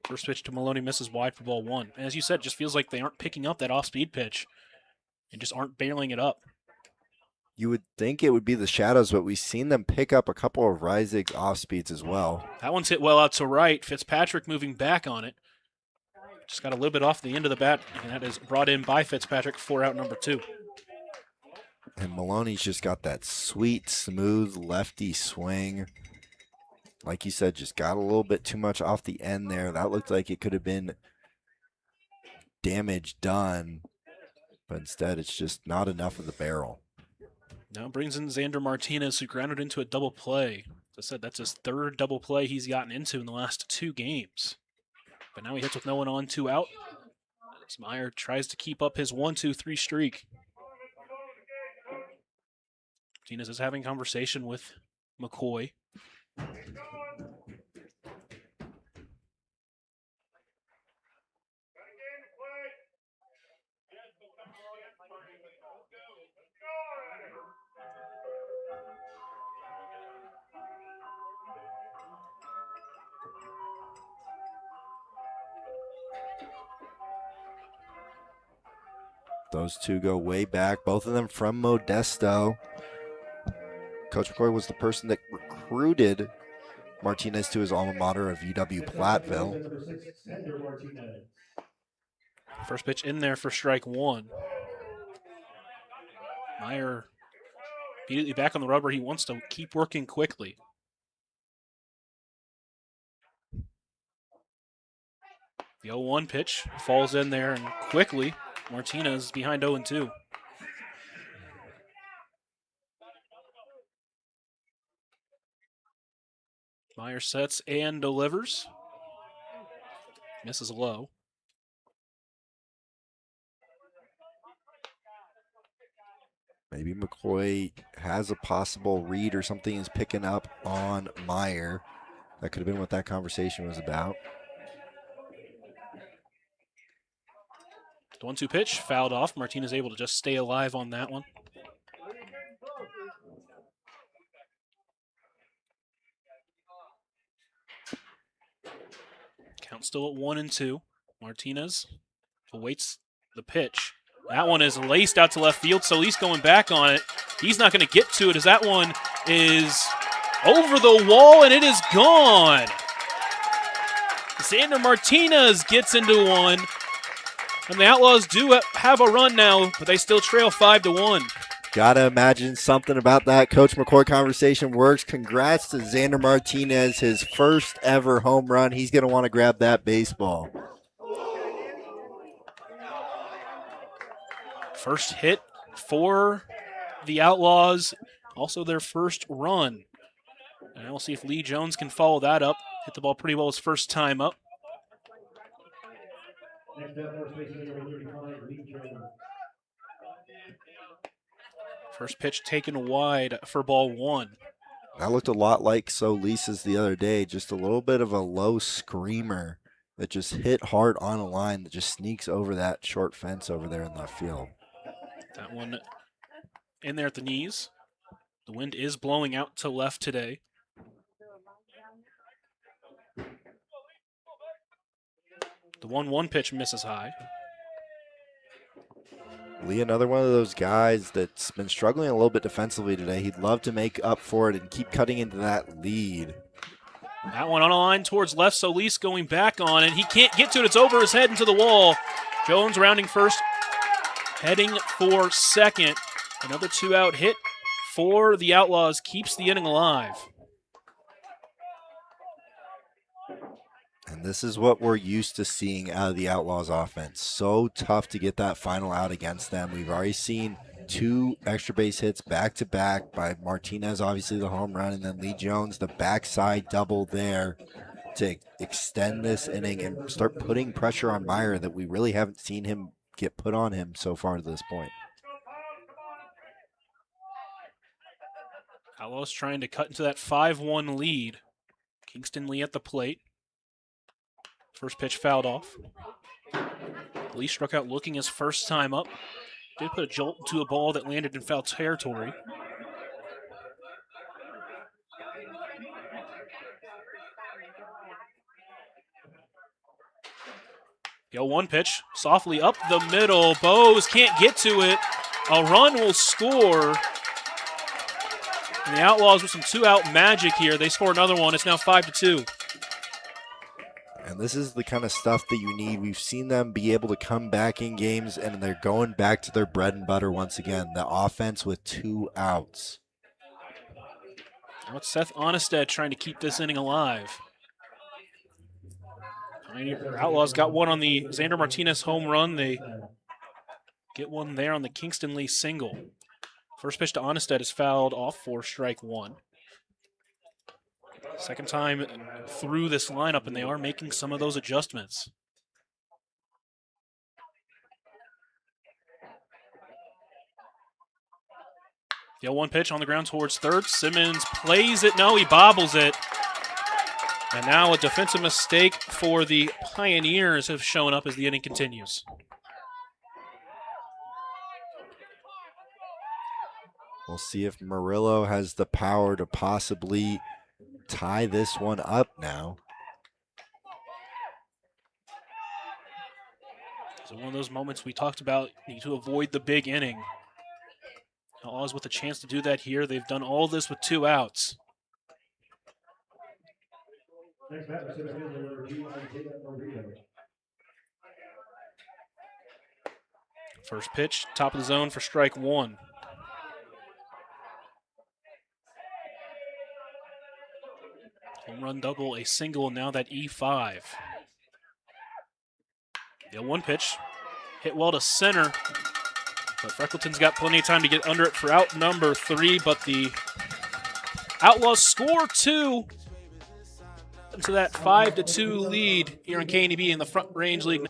First pitch to Maloney misses wide for ball 1. And as you said, it just feels like they aren't picking up that off-speed pitch and just aren't barreling it up. You would think it would be the Shadows, but we've seen them pick up a couple of Reisig off-speeds as well. That one's hit well out to right. Fitzpatrick moving back on it. Just got a little bit off the end of the bat, and that is brought in by Fitzpatrick for out number 2. And Maloney's just got that sweet, smooth lefty swing. Like you said, just got a little bit too much off the end there. That looked like it could have been damage done, but instead it's just not enough of the barrel. Now brings in Xander Martinez, who grounded into a double play. As I said, that's his 3rd double play he's gotten into in the last 2 games. But now he hits with no one on, 2 out. As Meyer tries to keep up his 1-2-3 streak. Martinez is having conversation with McCoy. Those 2 go way back, both of them from Modesto. Coach McCoy was the person that recruited Martinez to his alma mater of UW Platteville. First pitch in there for strike 1. Meyer immediately back on the rubber. He wants to keep working quickly. The 0-1 pitch falls in there, and quickly Martinez is behind 0-2. Meyer sets and delivers. Misses low. Maybe McCoy has a possible read or something is picking up on Meyer. That could have been what that conversation was about. The 1-2 pitch fouled off. Martinez able to just stay alive on that one. Count still at 1-2. Martinez awaits the pitch. That one is laced out to left field, so he's going back on it. He's not going to get to it as that one is over the wall, and it is gone. Xander Martinez gets into one. And the Outlaws do have a run now, but they still trail 5-1. Gotta imagine something about that Coach McCoy conversation works. Congrats to Xander Martinez, his first ever home run. He's gonna want to grab that baseball. First hit for the Outlaws, also their first run. And we'll see if Lee Jones can follow that up. Hit the ball pretty well his first time up. First pitch taken wide for ball 1. That looked a lot like Solis's the other day, just a little bit of a low screamer that just hit hard on a line that just sneaks over that short fence over there in left field. That one in there at the knees. The wind is blowing out to left today. The 1-1 pitch misses high. Lee, another one of those guys that's been struggling a little bit defensively today. He'd love to make up for it and keep cutting into that lead. That one on a line towards left, Solis going back on it. He can't get to it. It's over his head into the wall. Jones rounding first, heading for second. Another 2-out hit for the Outlaws keeps the inning alive. And this is what we're used to seeing out of the Outlaws offense. So tough to get that final out against them. We've already seen 2 extra base hits back-to-back by Martinez, obviously the home run, and then Lee Jones, the backside double there to extend this inning and start putting pressure on Meyer that we really haven't seen him get put on him so far to this point. Outlaws trying to cut into that 5-1 lead. Kingston Lee at the plate. First pitch fouled off. Lee struck out looking his first time up. Did put a jolt to a ball that landed in foul territory. The 0-1 pitch, softly up the middle. Bose can't get to it. A run will score. And the Outlaws with some 2-out magic here. They score another one. It's now 5-2. And this is the kind of stuff that you need. We've seen them be able to come back in games, and they're going back to their bread and butter once again, the offense with 2 outs. Now it's Seth Onnested trying to keep this inning alive. Outlaws got one on the Xander Martinez home run. They get one there on the Kingston Lee single. First pitch to Onnested is fouled off for strike 1. Second time through this lineup, and they are making some of those adjustments. The 0-1 pitch on the ground towards third. Simmons plays it. No, he bobbles it. And now a defensive mistake for the Pioneers have shown up as the inning continues. We'll see if Murillo has the power to possibly tie this one up now. So one of those moments we talked about, need to avoid the big inning. Outlaws with a chance to do that here. They've done all this with 2 outs. Next batter, center fielder number 2, Isaiah Moreno. First pitch, top of the zone for strike 1. Home run double, a single, now that E5. The 1 pitch, hit well to center, but Freckleton's got plenty of time to get under it for out number 3, but the Outlaws score 2 into that 5-2 lead here in KNEB in the Front Range League.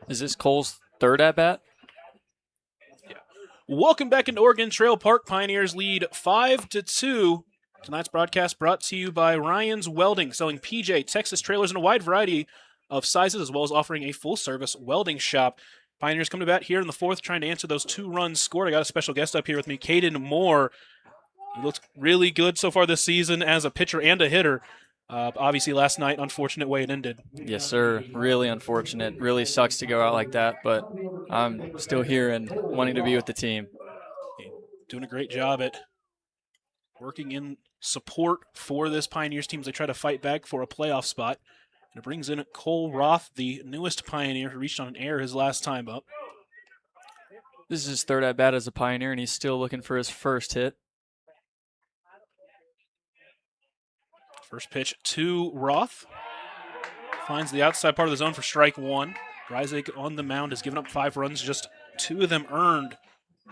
Is this Cole's third at bat? Welcome back into Oregon Trail Park. Pioneers lead 5-2. Tonight's broadcast brought to you by Ryan's Welding, selling PJ, Texas trailers, and a wide variety of sizes, as well as offering a full-service welding shop. Pioneers come to bat here in the fourth, trying to answer those 2 runs scored. I got a special guest up here with me, Caden Moore. He looks really good so far this season as a pitcher and a hitter. Obviously, last night, unfortunate way it ended. Yes, sir. Really unfortunate. Really sucks to go out like that, but I'm still here and wanting to be with the team. Doing a great job at working in support for this Pioneers team as they try to fight back for a playoff spot. And it brings in Cole Roth, the newest Pioneer, who reached on an error his last time up. This is his third at-bat as a Pioneer, and he's still looking for his first hit. First pitch to Roth. Finds the outside part of the zone for strike 1. Reisig on the mound has given up 5 runs, just 2 of them earned.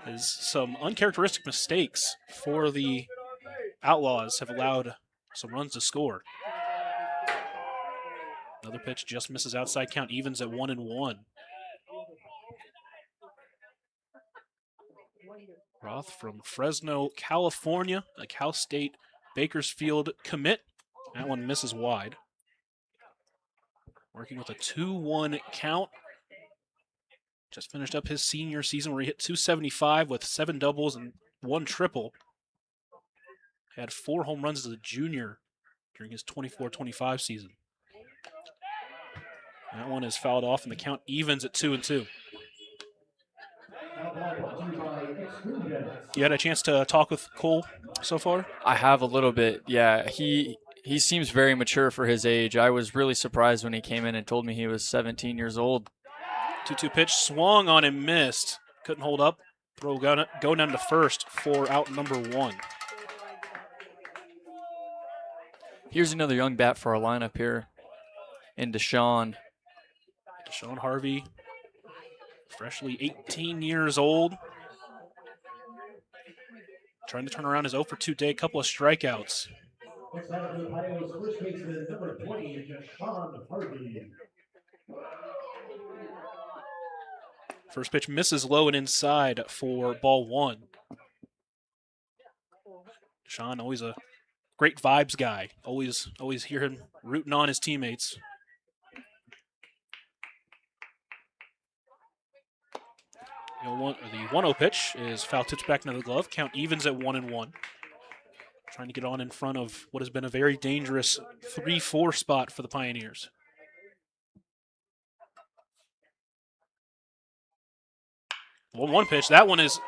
As some uncharacteristic mistakes for the Outlaws have allowed some runs to score. Another pitch just misses outside, count evens at 1-1. Roth from Fresno, California, a Cal State Bakersfield commit. That one misses wide. Working with a 2-1 count. Just finished up his senior season where he hit .275 with 7 doubles and 1 triple. Had 4 home runs as a junior during his 24-25 season. That one is fouled off, and the count evens at 2-2. You had a chance to talk with Cole so far? I have a little bit, yeah. He seems very mature for his age. I was really surprised when he came in and told me he was 17 years old. 2-2 pitch, swung on and missed. Couldn't hold up. Throw go down to first for out number 1. Here's another young bat for our lineup here in Deshaun. Deshaun Harvey, freshly 18 years old. Trying to turn around his 0-for-2 day, a couple of strikeouts. Next up, the Pioneers first baseman, number 20, Sean Harvey. First pitch misses low and inside for ball 1. Deshaun, always a great vibes guy. Always hear him rooting on his teammates. The 1-0 pitch is foul tipped back into the glove. Count evens at 1-1. Trying to get on in front of what has been a very dangerous 3-4 spot for the Pioneers. One pitch. That one is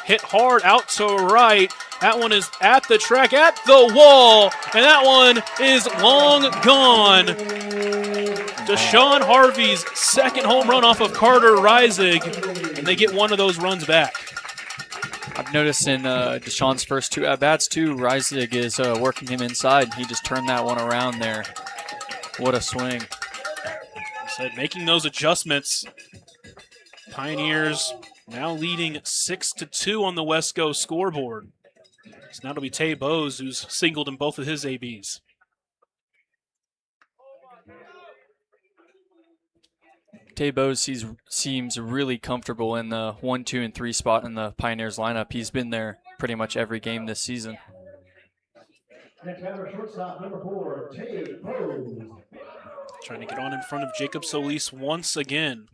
hit hard out to right. That one is at the track, at the wall, and that one is long gone. Deshaun Harvey's second home run off of Carter Reisig, and they get one of those runs back. I've noticed in Deshaun's first 2 at-bats, too, Reisig is working him inside. He just turned that one around there. What a swing. So making those adjustments, Pioneers now leading 6-2 on the Wesco scoreboard. So now it'll be Tay Bowes who's singled in both of his ABs. Tay Bowes seems really comfortable in the 1, 2, and 3 spot in the Pioneers lineup. He's been there pretty much every game this season. Next batter, shortstop, number 4, Tay Bowes. Trying to get on in front of Jacob Solis once again.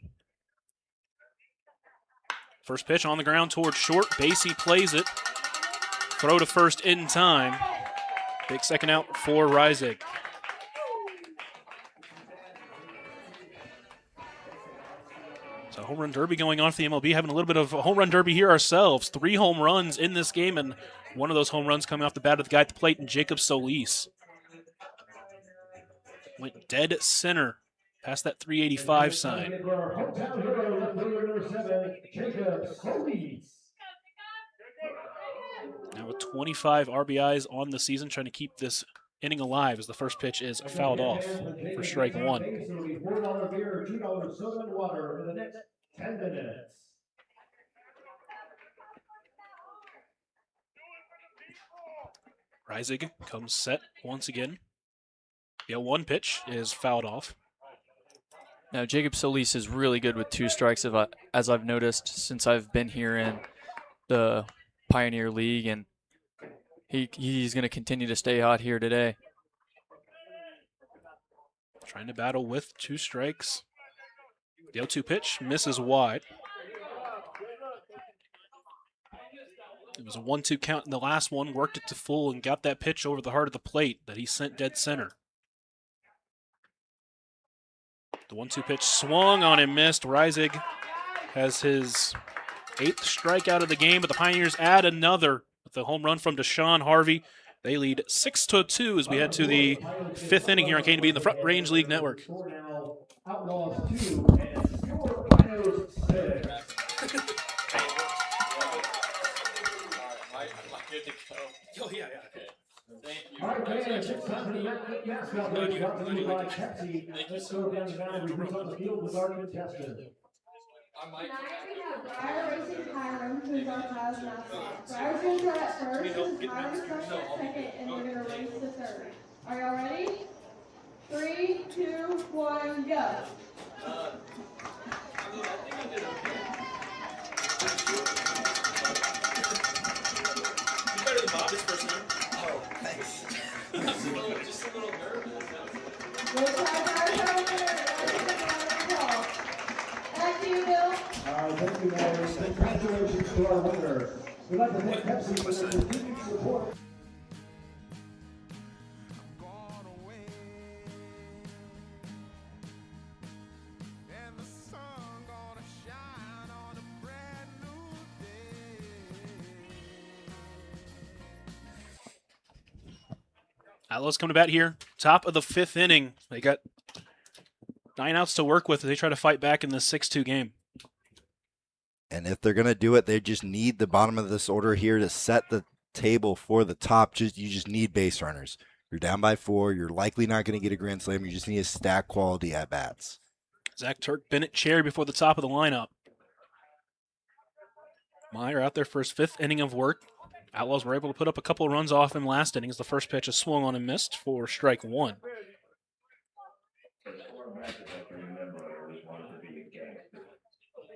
First pitch on the ground towards short. Basie plays it. Throw to first in time. Big second out for Reisig. So home run derby going on for the MLB. Having a little bit of a home run derby here ourselves. 3 home runs in this game, and one of those home runs coming off the bat of the guy at the plate, and Jacob Solis. Went dead center past that 385 sign. Hometown hero, number 7, Jacob Solis. Now with 25 RBIs on the season, trying to keep this inning alive as the first pitch is fouled off for strike 1. It'll be $4 beer, $2 soda and water for the next 10 minutes. Reisig comes set once again. The 0-1 pitch is fouled off. Now, Jacob Solis is really good with 2 strikes, as I've noticed since I've been here in the Pioneer League, and he's going to continue to stay hot here today. Trying to battle with 2 strikes. The 0-2 pitch misses wide. It was a 1-2 count in the last one, worked it to full and got that pitch over the heart of the plate that he sent dead center. The 1-2 pitch swung on and missed. Reisig has his 8th strikeout of the game, but the Pioneers add another with the home run from Deshaun Harvey. They lead 6-2 as we head to the 5th inning here on K&B in the Front Range League Network. Score now, Outlaws 2 and Pure Pinos 6. Oh, yeah. All right, fans, it's time for the mascot race brought to you by Pepsi. Let's go down the valley. Who's on the field with our contestant? Tonight we have Briar Racing Hiram, who's our child's mascot. Briar's going to start at first, and Hiram's starting at second, and we're going to race to third. Are y'all ready? 3, 2, 1, go. Better than Bob this first time. Oh, thanks. Just a little nervous. We'll try Briar's winner. Back to you, Bill. Thank you, guys. Congratulations to our winner. We'd like to thank Pepsi for their continued support. Gone away, and the sun gonna shine on a brand new day. Outlaws come to bat here. Top of the 5th inning. They got 9 outs to work with as they try to fight back in this 6-2 game. And if they're going to do it, they just need the bottom of this order here to set the table for the top. You just need base runners. You're down by 4. You're likely not going to get a grand slam. You just need a stack quality at bats. Zach Turk, Bennett, Cherry before the top of the lineup. Meyer out there for his 5th inning of work. Outlaws were able to put up a couple of runs off him last inning as the first pitch is swung on and missed for strike 1.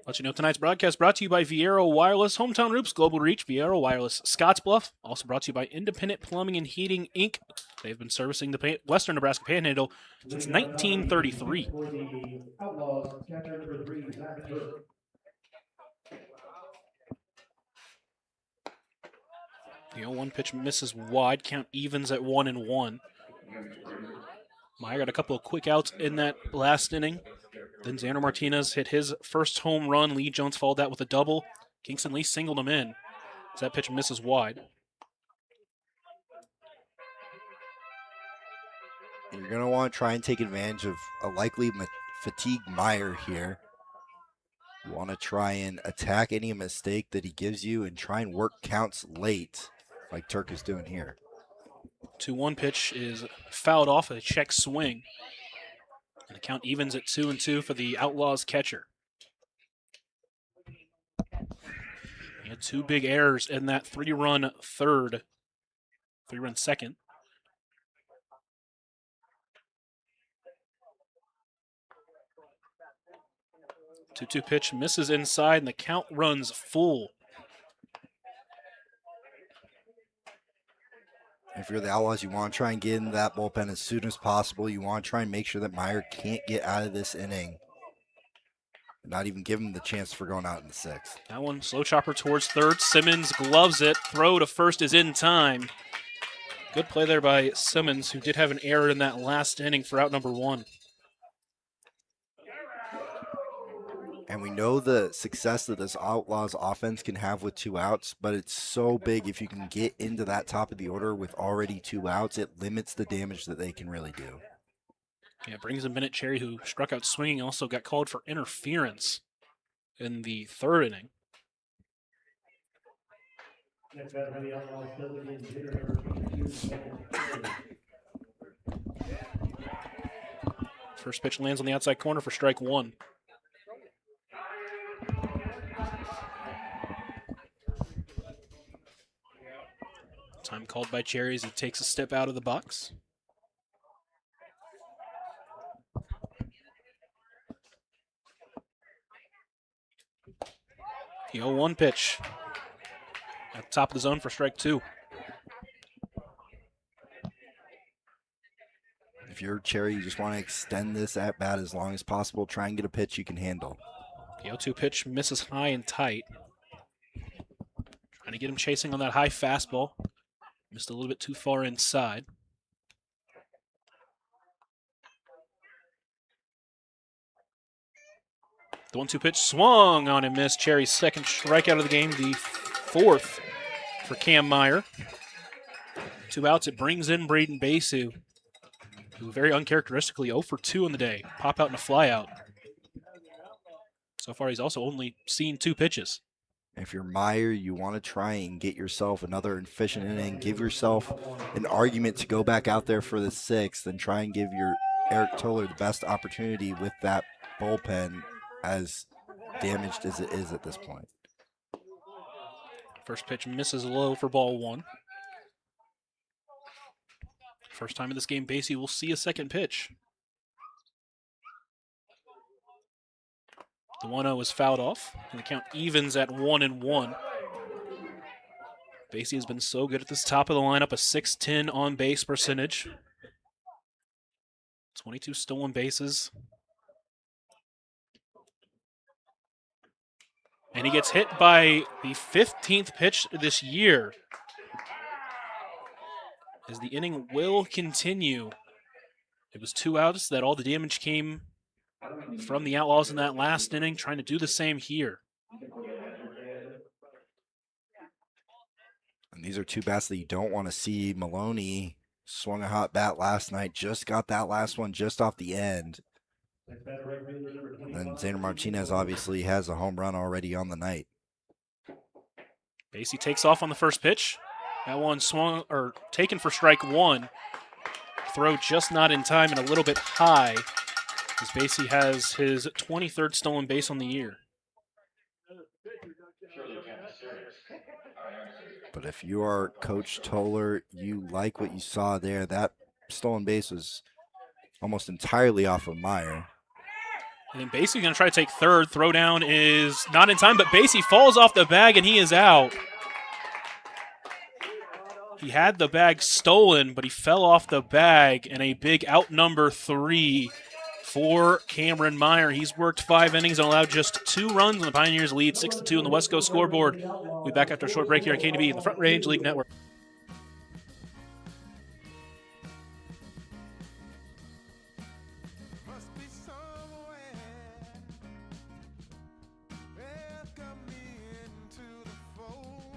Let you know tonight's broadcast brought to you by Viero Wireless, Hometown Roops, Global Reach, Viero Wireless, Scottsbluff. Also brought to you by Independent Plumbing and Heating, Inc. They've been servicing the Western Nebraska Panhandle since 1933. For the Outlaws, catcher number 3, Zach Turk. The 0-1 pitch misses wide. Count evens at 1-1. Meyer got a couple of quick outs in that last inning. Then Xander Martinez hit his first home run. Lee Jones followed that with a double. Kingston Lee singled him in as that pitch misses wide. And you're going to want to try and take advantage of a likely fatigued Meyer here. You want to try and attack any mistake that he gives you and try and work counts late like Turk is doing here. 2-1 pitch is fouled off a check swing. And the count evens at 2-2 for the Outlaws catcher. He had 2 big errors in that 3-run second. The 2-2 pitch misses inside, and the count runs full. If you're the Outlaws, you want to try and get into that bullpen as soon as possible. You want to try and make sure that Meyer can't get out of this inning. Not even give him the chance for going out in the 6th. That one, slow chopper towards third. Simmons gloves it. Throw to first is in time. Good play there by Simmons, who did have an error in that last inning for out number 1. And we know the success that this Outlaws offense can have with 2 outs, but it's so big if you can get into that top of the order with already 2 outs, it limits the damage that they can really do. Yeah, brings in Bennett Cherry, who struck out swinging, also got called for interference in the 3rd inning. Next batter for the Outlaws, designated hitter number 82. First pitch lands on the outside corner for strike 1. Time called by Cherry as he takes a step out of the box. The 0-1 pitch at the top of the zone for strike 2. If you're Cherry, you just want to extend this at bat as long as possible. Try and get a pitch you can handle. The 0-2 pitch misses high and tight. Trying to get him chasing on that high fastball. Missed a little bit too far inside. The 1-2 pitch swung on and missed. Cherry's second strikeout of the game, the fourth for Cam Meyer. 2 outs. It brings in Braden Basu, who very uncharacteristically 0 for 2 on the day. Pop out and a fly out. So far, he's also only seen 2 pitches. If you're Meyer, you want to try and get yourself another efficient inning. Give yourself an argument to go back out there for the 6th and try and give your Eric Toller the best opportunity with that bullpen, as damaged as it is at this point. First pitch misses low for ball 1. First time in this game, Basie will see a second pitch. The 1-0 is fouled off, and the count evens at 1-1. Basie has been so good at this top of the lineup, a .610 on base percentage. 22 stolen bases. And he gets hit by the 15th pitch this year, as the inning will continue. It was 2 outs that all the damage came from the Outlaws in that last inning, trying to do the same here. And these are 2 bats that you don't want to see. Maloney swung a hot bat last night, just got that last one just off the end. And then Zander Martinez obviously has a home run already on the night. Basie takes off on the first pitch. That one swung or taken for strike 1. Throw just not in time and a little bit high, as Basie has his 23rd stolen base on the year. But if you are Coach Toller, you like what you saw there. That stolen base was almost entirely off of Meyer. And then Basie going to try to take third. Throw down is not in time, but Basie falls off the bag and he is out. He had the bag stolen, but he fell off the bag, and a big out number 3 for Cameron Meyer. He's worked 5 innings and allowed just 2 runs, and the Pioneers lead 6-2 on the West Coast scoreboard. We'll be back after a short break here on KDB in the Front Range League Network. Must be somewhere. Welcome me into the fold.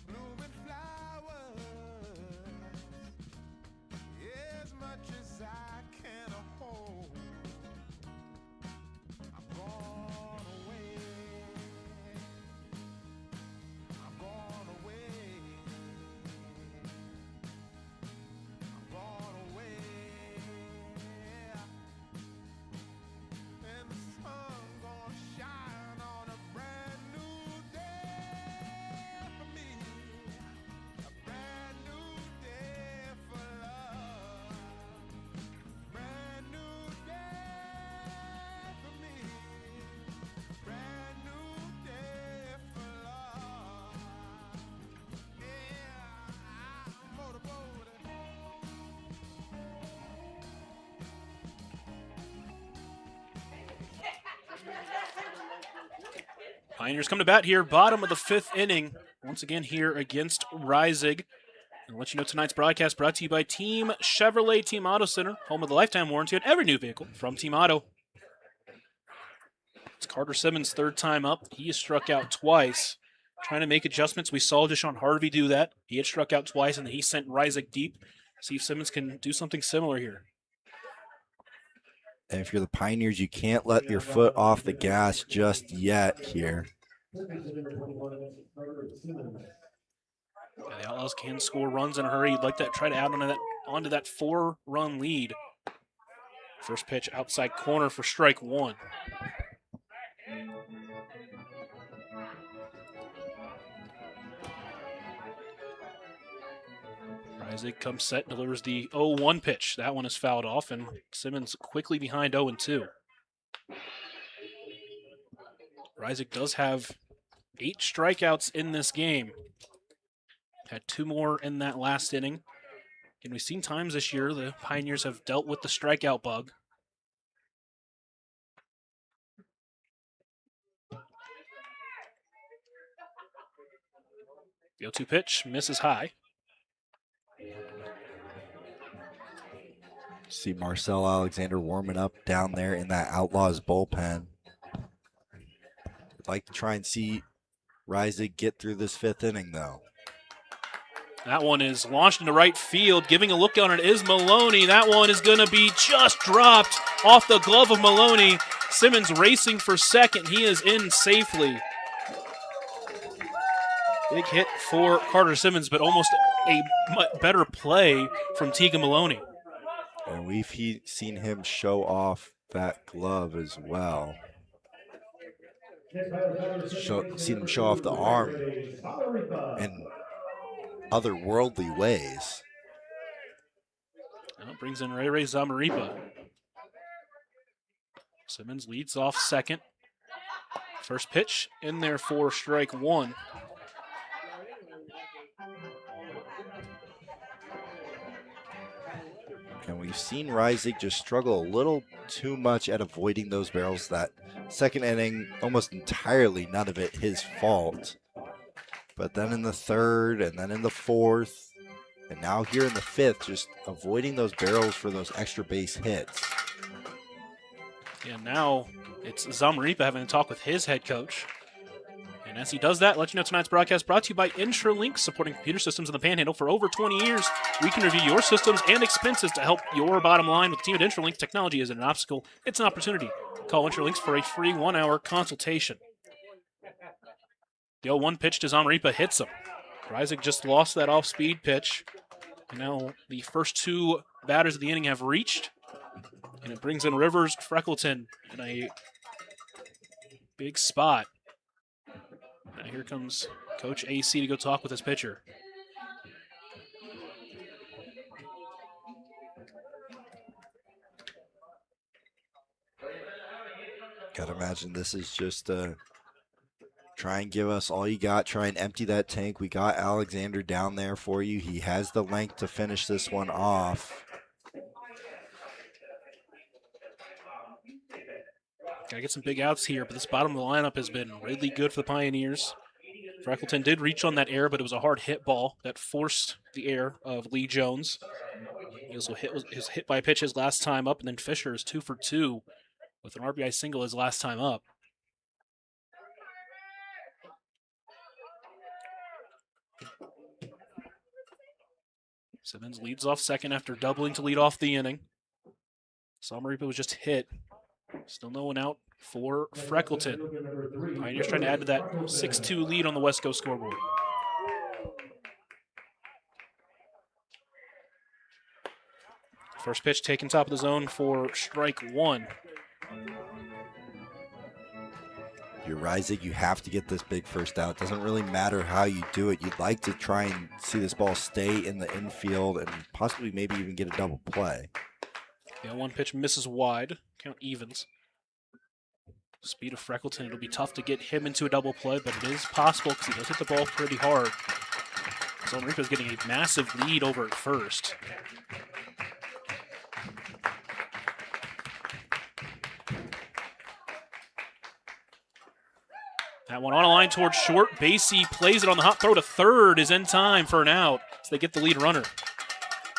Blooming flowers, as much as I can hold. I'm gone away. I'm gone away. I'm gone away. And the sun gonna shine on a brand new day for me. A brand new day for love. Brand new day for me. Brand new day for love. Yeah, I'm motorboated. Pioneers come to bat here, bottom of the 5th inning. Once again here against Reisig. And let you know tonight's broadcast brought to you by Team Chevrolet Team Auto Center, home of the lifetime warranty on every new vehicle from Team Auto. It's Carter Simmons' 3rd time up. He has struck out twice. Trying to make adjustments. We saw Deshaun Harvey do that. He had struck out twice, and then he sent Reisig deep. See if Simmons can do something similar here. And if you're the Pioneers, you can't let your foot off the gas just yet here. Yeah, the Outlaws can score runs in a hurry. You'd like to try to add onto that 4-run lead. First pitch outside corner for strike 1. Reisig comes set, delivers the 0-1 pitch. That one is fouled off, and Simmons quickly behind 0-2. Reisig does have 8 strikeouts in this game. Had 2 more in that last inning. And we've seen times this year the Pioneers have dealt with the strikeout bug. The 0-2 pitch misses high. See Marcel Alexander warming up down there in that Outlaws bullpen. I'd like to try and see Reisig get through this 5th inning, though. That one is launched into right field. Giving a look on it is Maloney. That one is going to be just dropped off the glove of Maloney. Simmons racing for second. He is in safely. Big hit for Carter Simmons, but almost a much better play from Tegan Maloney. And we've seen him show off that glove as well. Seen him show off the arm in otherworldly ways. Now it brings in Ray Zamaripa. Simmons leads off second. First pitch in there for strike one. And we've seen Reisig just struggle a little too much at avoiding those barrels. That 2nd inning, almost entirely, none of it his fault. But then in the 3rd, and then in the 4th, and now here in the 5th, just avoiding those barrels for those extra base hits. And now it's Zamaripa having a talk with his head coach. And as he does that, let you know tonight's broadcast brought to you by Intralink, supporting computer systems in the Panhandle for over 20 years. We can review your systems and expenses to help your bottom line. With the team at Intralink, technology isn't an obstacle, it's an opportunity. Call Intralinks for a free 1-hour consultation. The 0-1 pitch to Zamaripa hits him. Reisig just lost that off-speed pitch. And now the first 2 batters of the inning have reached. And it brings in Rivers Freckleton in a big spot. Now here comes Coach AC to go talk with his pitcher. Gotta imagine this is just try and give us all you got. Try and empty that tank. We got Alexander down there for you. He has the length to finish this one off. Gotta get some big outs here, but this bottom of the lineup has been really good for the Pioneers. Freckleton did reach on that error, but it was a hard hit ball that forced the error of Lee Jones. He also was hit by a pitch his last time up, and then Fisher is 2 for 2 with an RBI single his last time up. Simmons leads off second after doubling to lead off the inning. Zamaripa was just hit. Still no one out for Freckleton. Pioneers trying to add to that 6-2 lead on the West Coast scoreboard. First pitch taken top of the zone for strike one. You're Reisig, you have to get this big first out. Doesn't really matter how you do it. You'd like to try and see this ball stay in the infield and possibly maybe even get a double play. The 0-1 pitch misses wide. Count evens. Speed of Freckleton, it'll be tough to get him into a double play, but it is possible because he does hit the ball pretty hard. Zamaripa's getting a massive lead over at first. That one on a line towards short. Basie plays it on the hop throw to third, is in time for an out as they get the lead runner.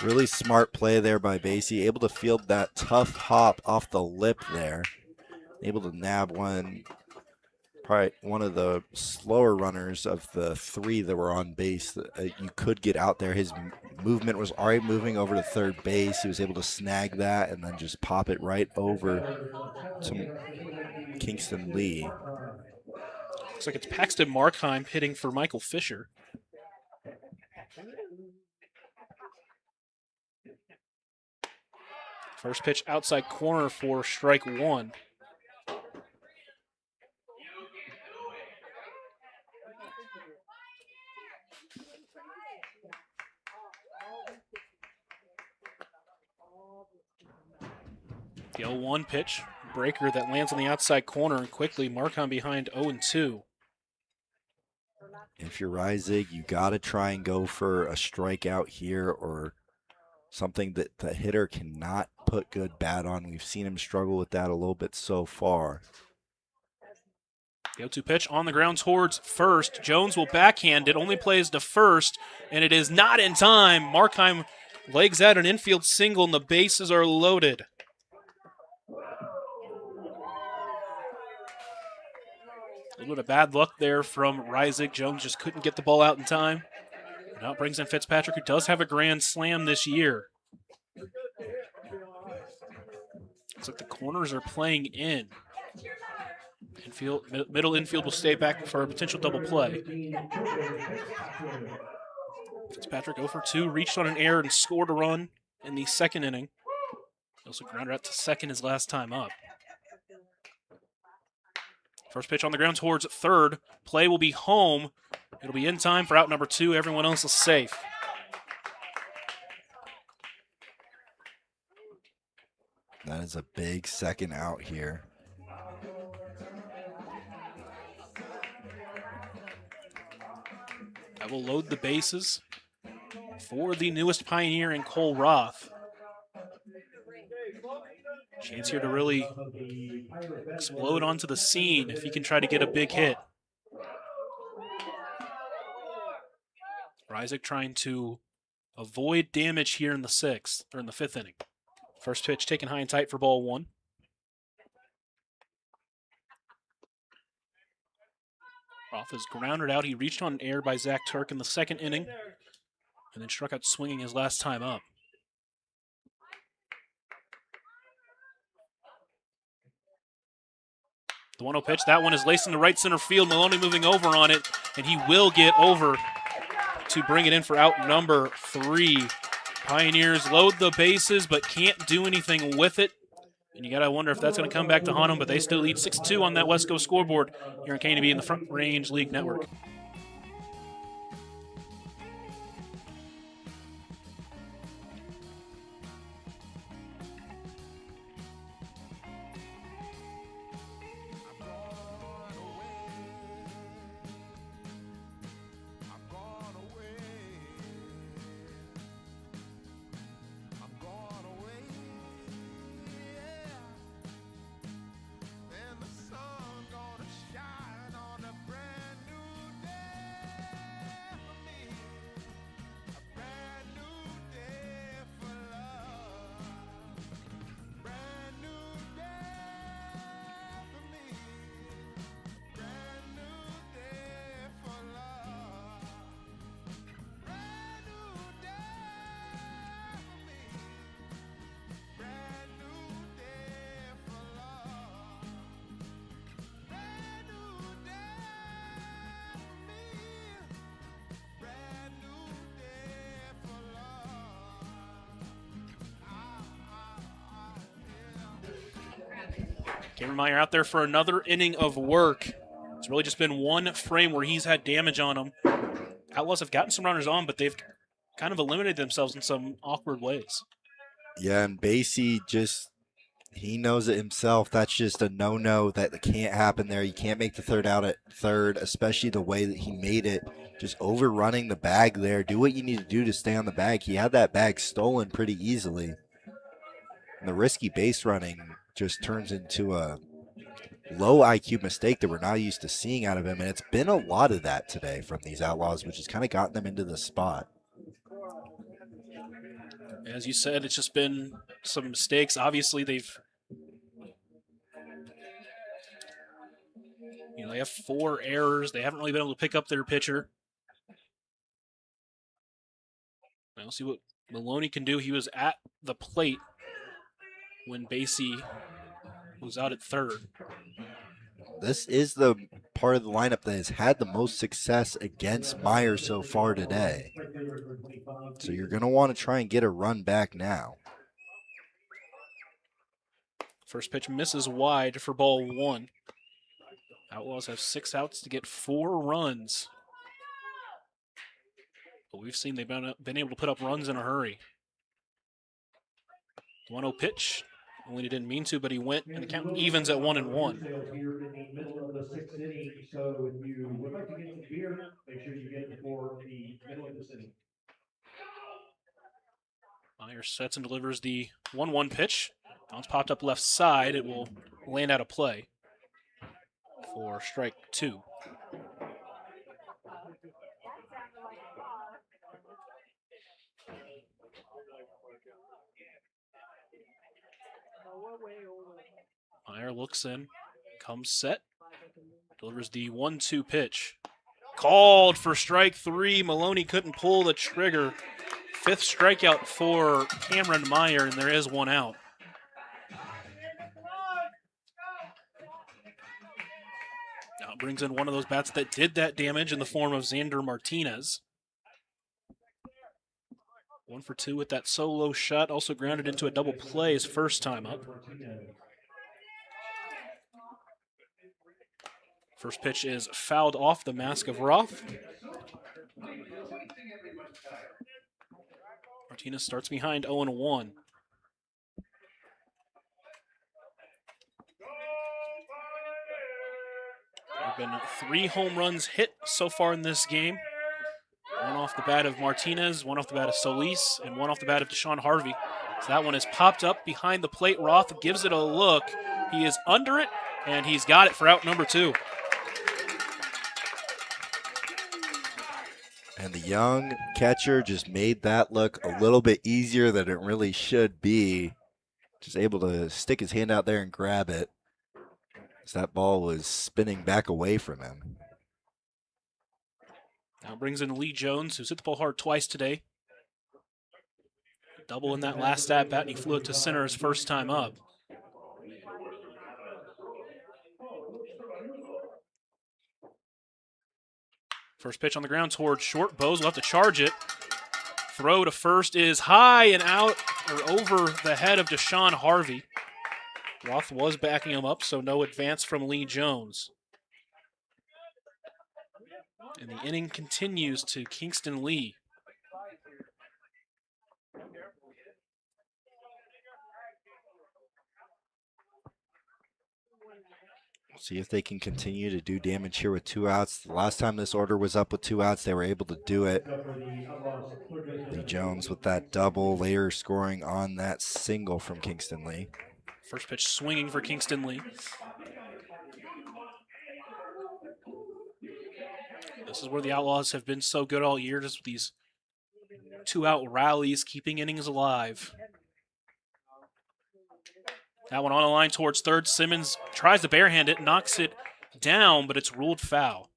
Really smart play there by Basie, able to field that tough hop off the lip there. Able to nab probably one of the slower runners of the 3 that were on base. You could get out there. His movement was already moving over to third base. He was able to snag that and then just pop it right over to Kingston Lee. Looks like it's Paxton Markheim hitting for Michael Fisher. First pitch outside corner for strike one. The 0-1 pitch, breaker that lands on the outside corner, and quickly Markheim behind 0-2. If you're Reisig, you got to try and go for a strikeout here or something that the hitter cannot put good bat on. We've seen him struggle with that a little bit so far. The 0-2 pitch on the ground towards first. Jones will backhand it, only plays to first, and it is not in time. Markheim legs out an infield single, and the bases are loaded. A little bit of bad luck there from Reisig. Jones just couldn't get the ball out in time. Now it brings in Fitzpatrick, who does have a grand slam this year. Looks like the corners are playing in. Middle infield will stay back for a potential double play. Fitzpatrick 0 for 2, reached on an error and scored a run in the second inning. He also grounded out to second his last time up. First pitch on the ground towards third. Play will be home. It'll be in time for out number 2. Everyone else is safe. That is a big second out here. I will load the bases for the newest Pioneer in Cole Roth. Chance here to really explode onto the scene if he can try to get a big hit. Reisig trying to avoid damage here in the fifth inning. First pitch taken high and tight for ball 1. Roth is grounded out. He reached on an error by Zach Turk in the second inning and then struck out swinging his last time up. The 1-0 pitch, that one is laced into right center field. Maloney moving over on it, and he will get over to bring it in for out number 3. Pioneers load the bases but can't do anything with it. And you got to wonder if that's going to come back to haunt them, but they still lead 6-2 on that West Coast scoreboard here on KNB in the Front Range League Network. Cameron Meyer out there for another inning of work. It's really just been one frame where he's had damage on him. Outlaws have gotten some runners on, but they've kind of eliminated themselves in some awkward ways. Yeah, and Basie he knows it himself. That's just a no-no that can't happen there. You can't make the third out at third, especially the way that he made it. Just overrunning the bag there. Do what you need to do to stay on the bag. He had that bag stolen pretty easily. And the risky base running just turns into a low IQ mistake that we're not used to seeing out of him. And it's been a lot of that today from these Outlaws, which has kind of gotten them into the spot. As you said, it's just been some mistakes. Obviously, they have 4 errors. They haven't really been able to pick up their pitcher. We'll see what Maloney can do. He was at the plate when Basie was out at third. This is the part of the lineup that has had the most success against Meyer so far today. So you're going to want to try and get a run back now. First pitch misses wide for ball 1. Outlaws have 6 outs to get 4 runs. But we've seen they've been able to put up runs in a hurry. 1-0 pitch. Only he didn't mean to, but he went, and the count evens at 1-1. Here in the middle of the 6th inning, so if you would like to get some beer, make sure you get it before the middle of this inning. Meyer sets and delivers the 1-1 pitch. Bounce popped up left side. It will land out of play for strike 2. Meyer looks in, comes set, delivers the 1-2 pitch. Called for strike 3. Maloney couldn't pull the trigger. 5th strikeout for Cameron Meyer, and there is one out. Now it brings in one of those bats that did that damage in the form of Xander Martinez. 1 for 2 with that solo shot, also grounded into a double play his first time up. First pitch is fouled off the mask of Roth. Martinez starts behind 0-1. There have been 3 home runs hit so far in this game. 1 off the bat of Martinez, 1 off the bat of Solis, and 1 off the bat of Deshaun Harvey. So that one is popped up behind the plate. Roth gives it a look. He is under it, and he's got it for out number 2. And the young catcher just made that look a little bit easier than it really should be. Just able to stick his hand out there and grab it, as that ball was spinning back away from him. Now brings in Lee Jones, who's hit the ball hard twice today. Double in that last at bat, and he flew it to center his first time up. First pitch on the ground towards short. Bose will have to charge it. Throw to first is high and out or over the head of Deshaun Harvey. Roth was backing him up, so no advance from Lee Jones. And the inning continues to Kingston Lee. See if they can continue to do damage here with 2 outs. The last time this order was up with 2 outs, they were able to do it. Lee Jones with that double, later scoring on that single from Kingston Lee. First pitch swinging for Kingston Lee. This is where the Outlaws have been so good all year, just with these 2-out rallies, keeping innings alive. That one on the line towards third. Simmons tries to barehand it, knocks it down, but it's ruled foul.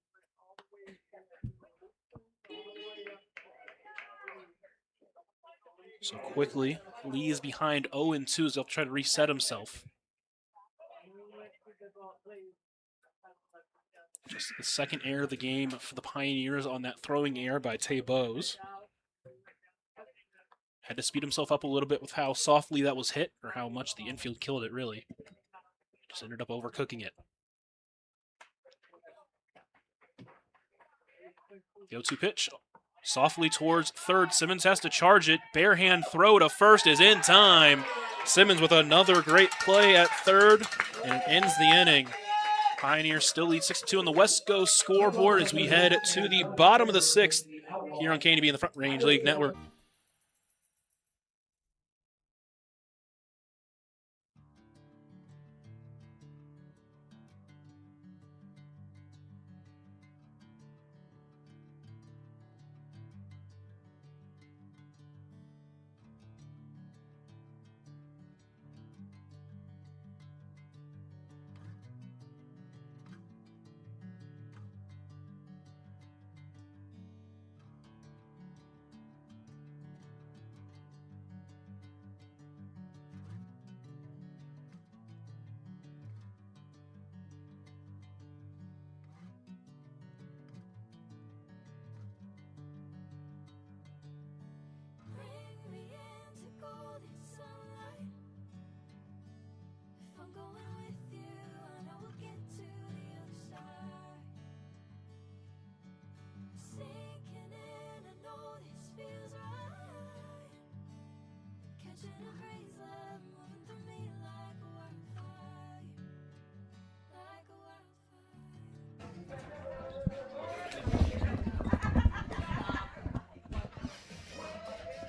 So quickly, Lee is behind 0-2 as he'll try to reset himself. Just the second error of the game for the Pioneers on that throwing error by Tay Bose. Had to speed himself up a little bit with how softly that was hit, or how much the infield killed it, really. Just ended up overcooking it. The 0-2 pitch. Softly towards third. Simmons has to charge it. Barehand throw to first is in time. Simmons with another great play at third, and it ends the inning. Pioneers still lead 6-2 on the West Coast scoreboard as we head to the bottom of the 6th here on KNB in the Front Range League Network.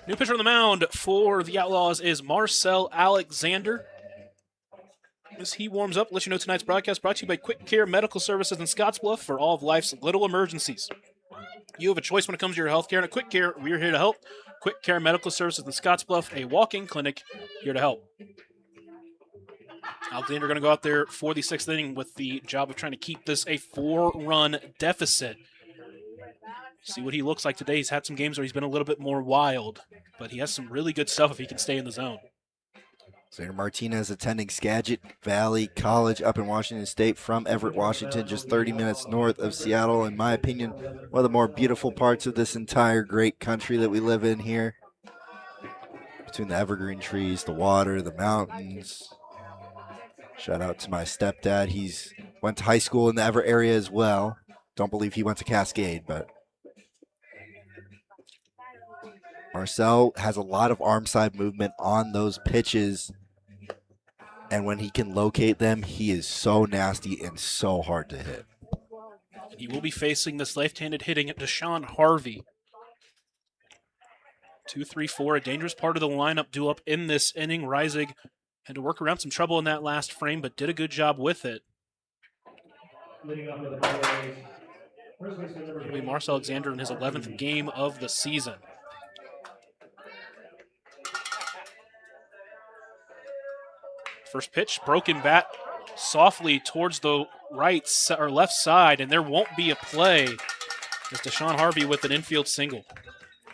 New pitcher on the mound for the Outlaws is Marcel Alexander. As he warms up, let you know tonight's broadcast brought to you by Quick Care Medical Services in Scottsbluff for all of life's little emergencies. You have a choice when it comes to your health care, and at Quick Care, we're here to help. Quick Care Medical Services in Scottsbluff, a walk-in clinic here to help. Alexander going to go out there for the 6th inning with the job of trying to keep this a 4-run deficit. See what he looks like today. He's had some games where he's been a little bit more wild, but he has some really good stuff if he can stay in the zone. Xander Martinez attending Skagit Valley College up in Washington State from Everett, Washington, just 30 minutes north of Seattle. In my opinion, one of the more beautiful parts of this entire great country that we live in here. Between the evergreen trees, the water, the mountains. Shout out to my stepdad. He's went to high school in the Everett area as well. Don't believe he went to Cascade, but Marcel has a lot of arm side movement on those pitches. And when he can locate them, he is so nasty and so hard to hit. He will be facing this left-handed hitting at Deshaun Harvey. 2-3-4, a dangerous part of the lineup due up in this inning. Reisig had to work around some trouble in that last frame, but did a good job with it. It'll be Marcel Alexander in his 11th game of the season. First pitch, broken bat softly towards the left side, and there won't be a play. As Deshaun Harvey with an infield single.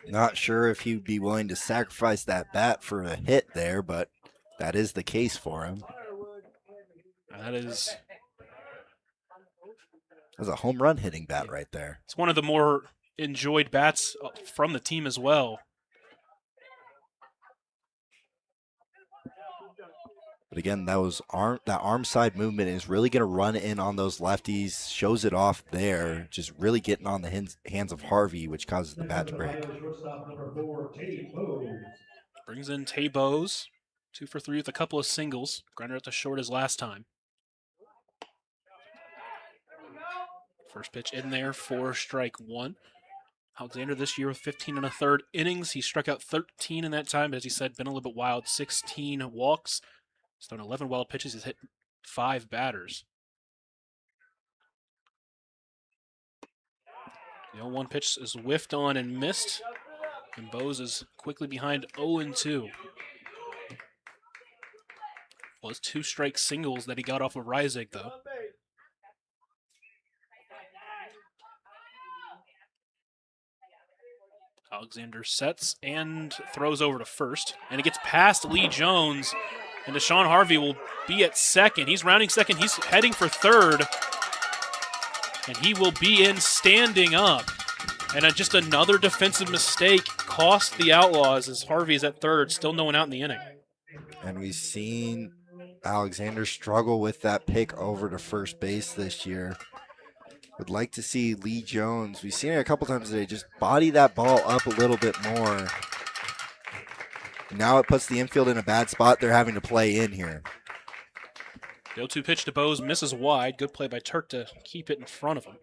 Not sure if he'd be willing to sacrifice that bat for a hit there, but that is the case for him. That's a home run hitting bat right there. It's one of the more enjoyed bats from the team as well. But again, that arm side movement is really going to run in on those lefties, shows it off there, just really getting on the hands of Harvey, which causes the bat to break. Brings in Tay Bowes, 2 for 3 with a couple of singles. Grinder at the short as last time. First pitch in there for strike 1. Alexander this year with 15 1/3 innings. He struck out 13 in that time, but as he said, been a little bit wild. 16 walks. He's thrown 11 wild pitches. He's hit 5 batters. The 0-1 pitch is whiffed on and missed. And Bowes is quickly behind 0-2. Was 2 strike singles that he got off of Reisig, though. Alexander sets and throws over to first. And it gets past Lee Jones. And Deshaun Harvey will be at second. He's rounding second. He's heading for third. And he will be in standing up. And just another defensive mistake cost the Outlaws as Harvey is at third, still no one out in the inning. And we've seen Alexander struggle with that pick over to first base this year. Would like to see Lee Jones, we've seen it a couple times today, just body that ball up a little bit more. Now it puts the infield in a bad spot. They're having to play in here. The 0-2 pitch to Bowes misses wide. Good play by Turk to keep it in front of him.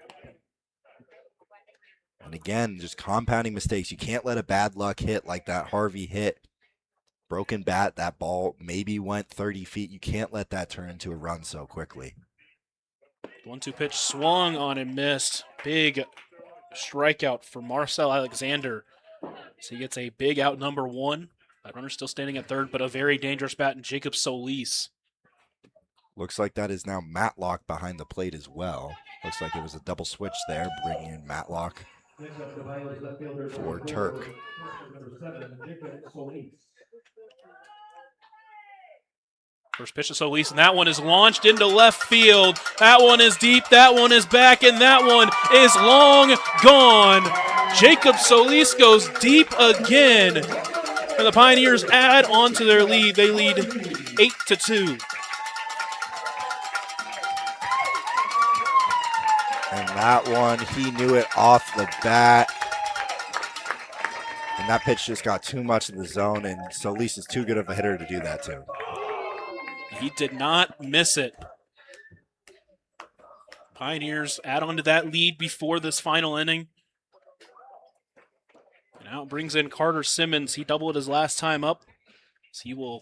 And again, just compounding mistakes. You can't let a bad luck hit like that Harvey hit. Broken bat, that ball maybe went 30 feet. You can't let that turn into a run so quickly. The 1-2 pitch swung on and missed. Big strikeout for Marcel Alexander. So he gets a big out number 1. That runner still standing at third, but a very dangerous bat in Jacob Solis. Looks like that is now Matlock behind the plate as well. Looks like it was a double switch there, bringing in Matlock for Turk. First pitch to Solis, and that one is launched into left field. That one is deep, that one is back, and that one is long gone. Jacob Solis goes deep again. And the Pioneers add on to their lead. They lead 8-2. And that one, he knew it off the bat. And that pitch just got too much in the zone, and Solis is too good of a hitter to do that to. He did not miss it. Pioneers add on to that lead before this final inning. And Now it brings in Carter Simmons. He doubled his last time up. So he will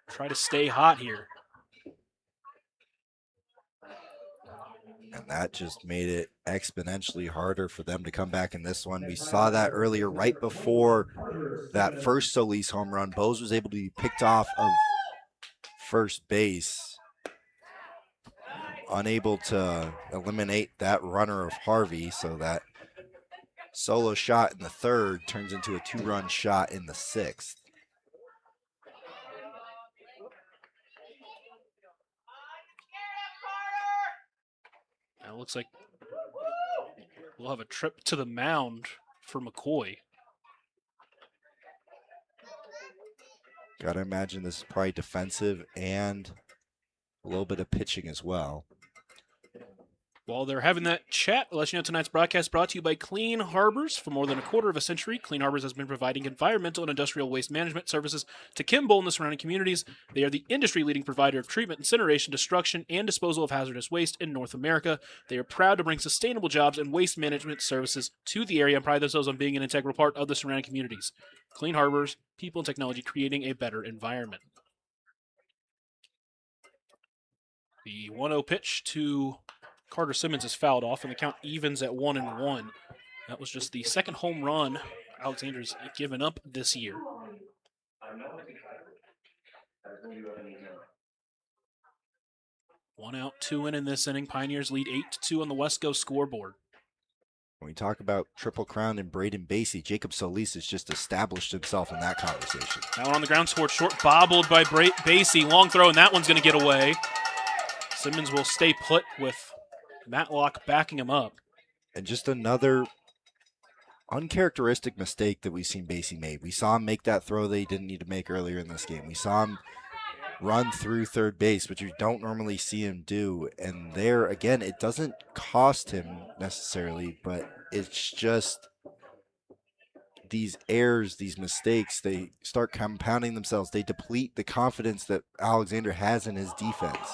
try to stay hot here. And that just made it exponentially harder for them to come back in this one. We saw that earlier, right before that first Solis home run. Bose was able to be picked off of first base, unable to eliminate that runner of Harvey, so that solo shot in the third turns into a 2-run shot in the sixth. Now it looks like we'll have a trip to the mound for McCoy. Gotta imagine this is probably defensive and a little bit of pitching as well. While they're having that chat, I'll let you know tonight's broadcast brought to you by Clean Harbors. For more than a quarter of a century, Clean Harbors has been providing environmental and industrial waste management services to Kimball and the surrounding communities. They are the industry-leading provider of treatment, incineration, destruction, and disposal of hazardous waste in North America. They are proud to bring sustainable jobs and waste management services to the area and pride themselves on being an integral part of the surrounding communities. Clean Harbors, people and technology creating a better environment. The 1-0 pitch to Carter Simmons is fouled off, and the count evens at 1-1. That was just the second home run Alexander's given up this year. One out, 2 in this inning. Pioneers lead 8-2 on the Wesco scoreboard. When we talk about Triple Crown and Braden Basie, Jacob Solis has just established himself in that conversation. That one on the ground toward short, bobbled by Basie. Long throw, and that one's going to get away. Simmons will stay put with Matlock backing him up. And just another uncharacteristic mistake that we've seen Basie made. We saw him make that throw that he didn't need to make earlier in this game. We saw him run through third base, which you don't normally see him do. And there, again, it doesn't cost him necessarily, but it's just these errors, these mistakes, they start compounding themselves. They deplete the confidence that Alexander has in his defense.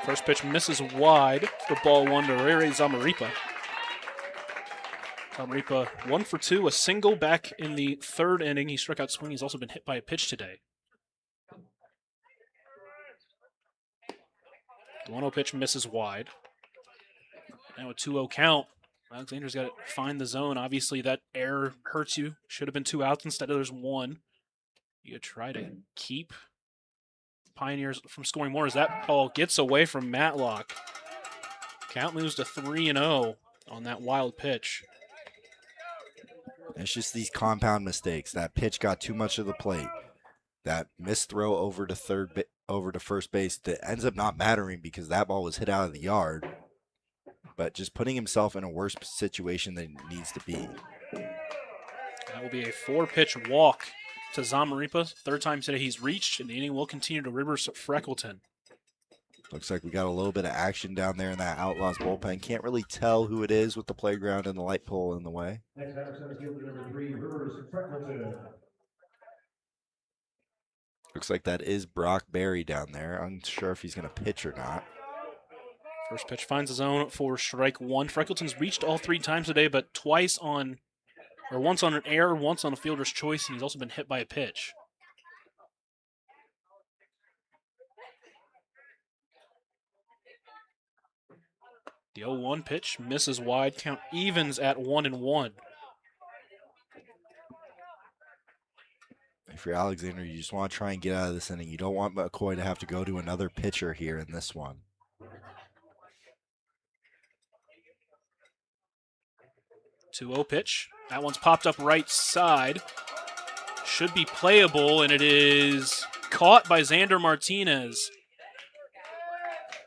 First pitch misses wide for ball 1 to Rere Zamaripa. Zamaripa 1 for 2, a single back in the third inning. He struck out swing. He's also been hit by a pitch today. The 1-0 pitch misses wide. Now a 2-0 count. Alexander's got to find the zone. Obviously, that error hurts you. Should have been 2 outs instead of there's 1. You try to keep Pioneers from scoring more as that ball gets away from Matlock. Count moves to 3-0 on that wild pitch. It's just these compound mistakes. That pitch got too much of the plate. That missed throw over to first base that ends up not mattering because that ball was hit out of the yard. But just putting himself in a worse situation than he needs to be. That will be a 4-pitch walk to Zamaripa. Third time today he's reached, and the inning will continue to Rivers Freckleton. Looks like we got a little bit of action down there in that Outlaws bullpen. Can't really tell who it is with the playground and the light pole in the way. Next batter, center fielder number 3, Rivers Freckleton. Looks like that is Brock Berry down there. Unsure if he's going to pitch or not. First pitch finds the zone for strike 1. Freckleton's reached all 3 times today, but once on an error, once on a fielder's choice, and he's also been hit by a pitch. The 0-1 pitch misses wide. Count evens at 1-1. If you're Alexander, you just want to try and get out of this inning. You don't want McCoy to have to go to another pitcher here in this one. 2-0 pitch. That one's popped up right side. Should be playable, and it is caught by Xander Martinez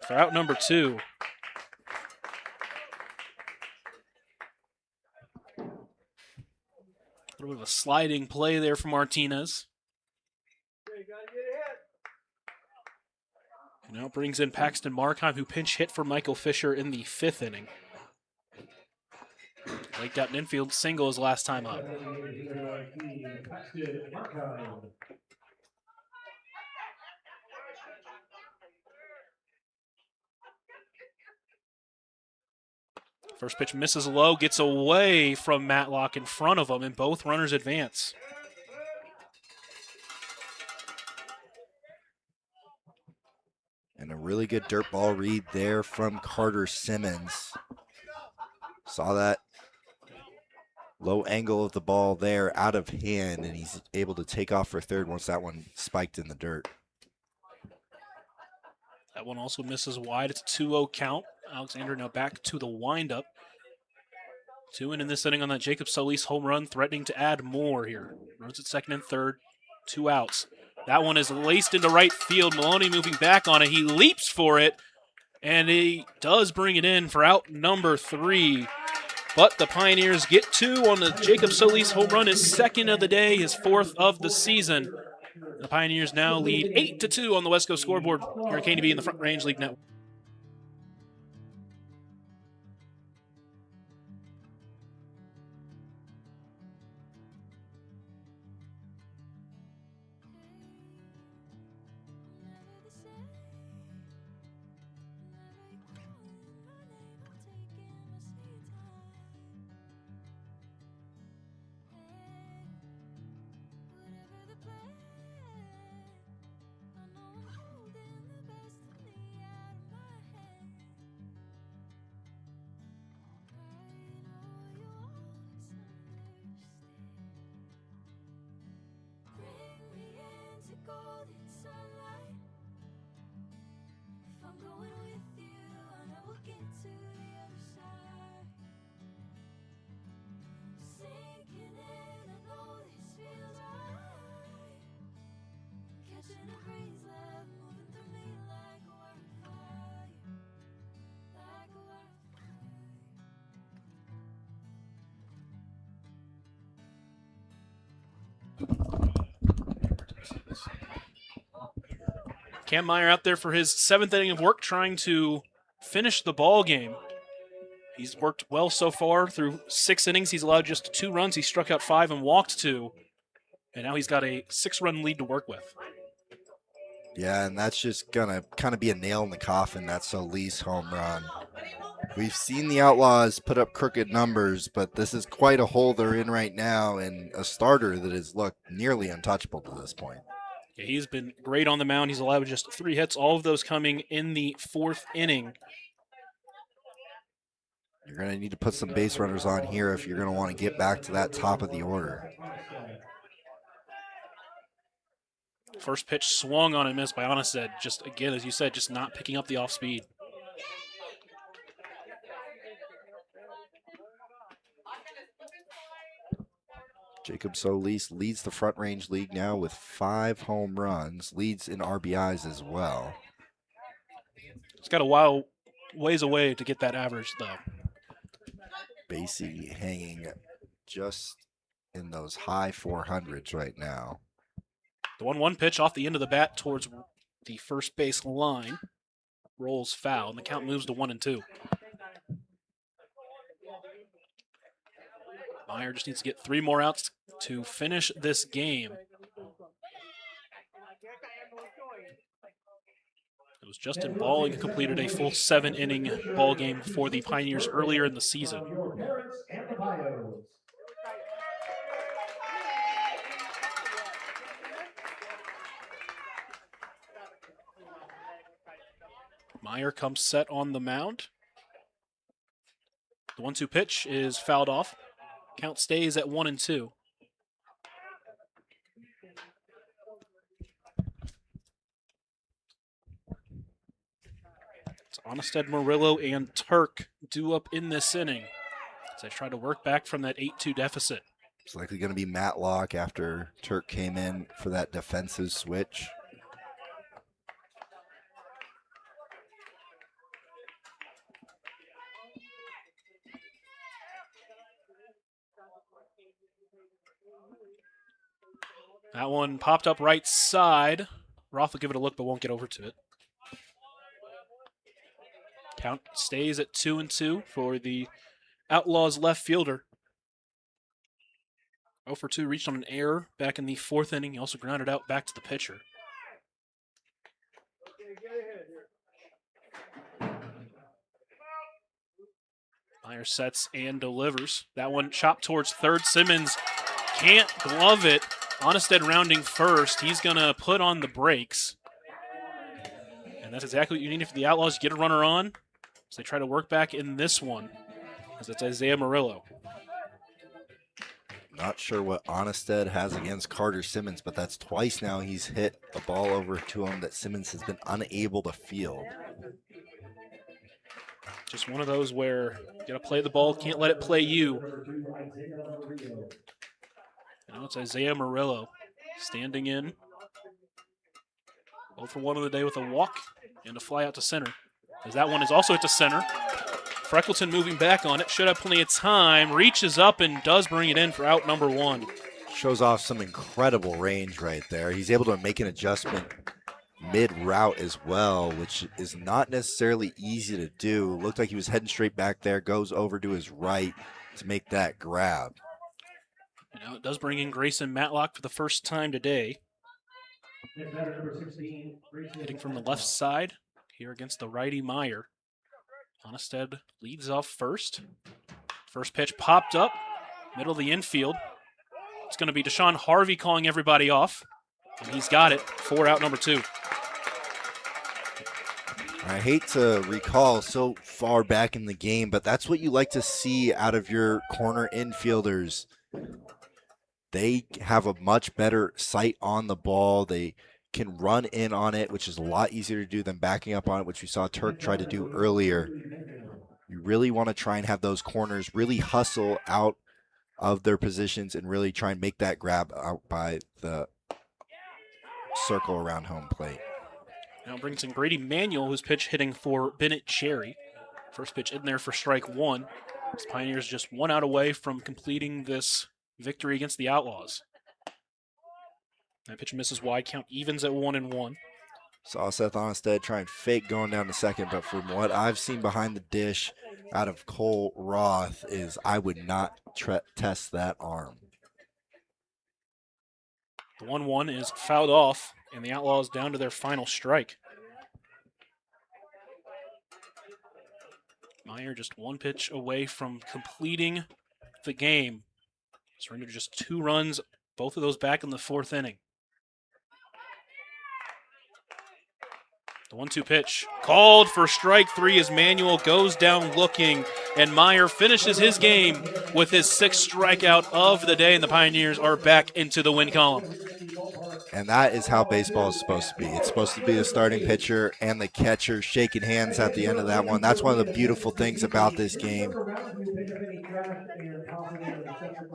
for out number 2. A little bit of a sliding play there for Martinez. And now brings in Paxton Markheim, who pinch hit for Michael Fisher in the 5th inning. Laked out an infield single his last time up. First pitch misses low, gets away from Matlock in front of him, and both runners advance. And a really good dirt ball read there from Carter Simmons. Saw that low angle of the ball there out of hand, and he's able to take off for third once that one spiked in the dirt. That one also misses wide. It's a 2-0 count. Alexander now back to the windup. 2 in this inning on that Jacob Solis home run, threatening to add more here. Runs at second and third, 2 outs. That one is laced into right field. Maloney moving back on it. He leaps for it, and he does bring it in for out number 3. But the Pioneers get 2 on the Jacob Solis home run, his second of the day, his 4th of the season. The Pioneers now lead 8-2 on the West Coast scoreboard here at KNB in the Front Range League Network. Cam Meyer out there for his 7th inning of work, trying to finish the ball game. He's worked well so far through 6 innings. He's allowed just 2 runs. He struck out 5 and walked 2. And now he's got a 6-run lead to work with. Yeah, and that's just going to kind of be a nail in the coffin, that Solis home run. We've seen the Outlaws put up crooked numbers, but this is quite a hole they're in right now, and a starter that has looked nearly untouchable to this point. Yeah, he's been great on the mound. He's allowed just 3 hits, all of those coming in the 4th inning. You're going to need to put some base runners on here if you're going to want to get back to that top of the order. First pitch swung on and missed by Onnested. Just, again, as you said, just not picking up the off speed. Jacob Solis leads the Front Range League now with 5 home runs, leads in RBIs as well. He's got a while ways away to get that average, though. Basie hanging just in those high 400s right now. The 1-1 pitch off the end of the bat towards the first base line. Rolls foul, and the count moves to 1-2. Meyer just needs to get 3 more outs to finish this game. It was Justin Balling who completed a full 7-inning ball game for the Pioneers earlier in the season. Meyer comes set on the mound. The 1-2 pitch is fouled off. Count stays at 1-2. It's Onnested, Murillo, and Turk due up in this inning as they try to work back from that 8-2 deficit. It's likely going to be Matlock after Turk came in for that defensive switch. That one popped up right side. Roth will give it a look, but won't get over to it. Count stays at 2-2 for the Outlaws left fielder. 0 for 2 reached on an error back in the 4th inning. He also grounded out back to the pitcher. Meyer sets and delivers. That one chopped towards third. Simmons can't glove it. Onnested rounding first. He's going to put on the brakes. And that's exactly what you need for the Outlaws. Get a runner on as they try to work back in this one, as it's Isaiah Murillo. Not sure what Onnested has against Carter Simmons, but that's twice now he's hit a ball over to him that Simmons has been unable to field. Just one of those where you got to play the ball, can't let it play you. Now it's Isaiah Murillo standing in. 0 for 1 of the day with a walk and a fly out to center. As that one is also hit to center. Freckleton moving back on it, should have plenty of time, reaches up and does bring it in for out number 1. Shows off some incredible range right there. He's able to make an adjustment mid-route as well, which is not necessarily easy to do. Looked like he was heading straight back there, goes over to his right to make that grab. Now it does bring in Grayson Matlock for the first time today. Hitting from the left side here against the righty Meyer. Onnested leads off first. First pitch popped up, middle of the infield. It's going to be Deshaun Harvey calling everybody off. And he's got it for out number 2. I hate to recall so far back in the game, but that's what you like to see out of your corner infielders. They have a much better sight on the ball. They can run in on it, which is a lot easier to do than backing up on it, which we saw Turk try to do earlier. You really want to try and have those corners really hustle out of their positions and really try and make that grab out by the circle around home plate. Now brings in Grady Manuel, whose pitch hitting for Bennett Cherry. First pitch in there for strike 1. As Pioneers just 1 out away from completing this victory against the Outlaws. That pitch misses wide, count evens at 1-1. Saw Seth Onnested try and fake going down to second, but from what I've seen behind the dish out of Cole Roth is I would not test that arm. The 1-1 is fouled off, and the Outlaws down to their final strike. Meyer just 1 pitch away from completing the game. Surrendered just 2 runs, both of those back in the 4th inning. The 1-2 pitch called for strike 3 as Manuel goes down looking, and Meyer finishes his game with his 6th strikeout of the day, and the Pioneers are back into the win column. And that is how baseball is supposed to be. It's supposed to be the starting pitcher and the catcher shaking hands at the end of that one. That's one of the beautiful things about this game.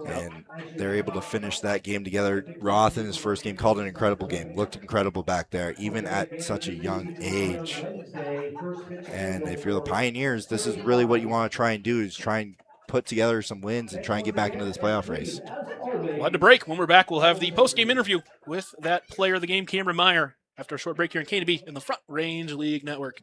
And they're able to finish that game together. Roth in his first game called an incredible game. Looked incredible back there, even at such a young age. And if you're the Pioneers, this is really what you want to try and do, is try and put together some wins and try and get back into this playoff race. We'll have to break. When we're back, we'll have the post-game interview with that player of the game, Cameron Meyer, after a short break here in K2B in the Front Range League Network.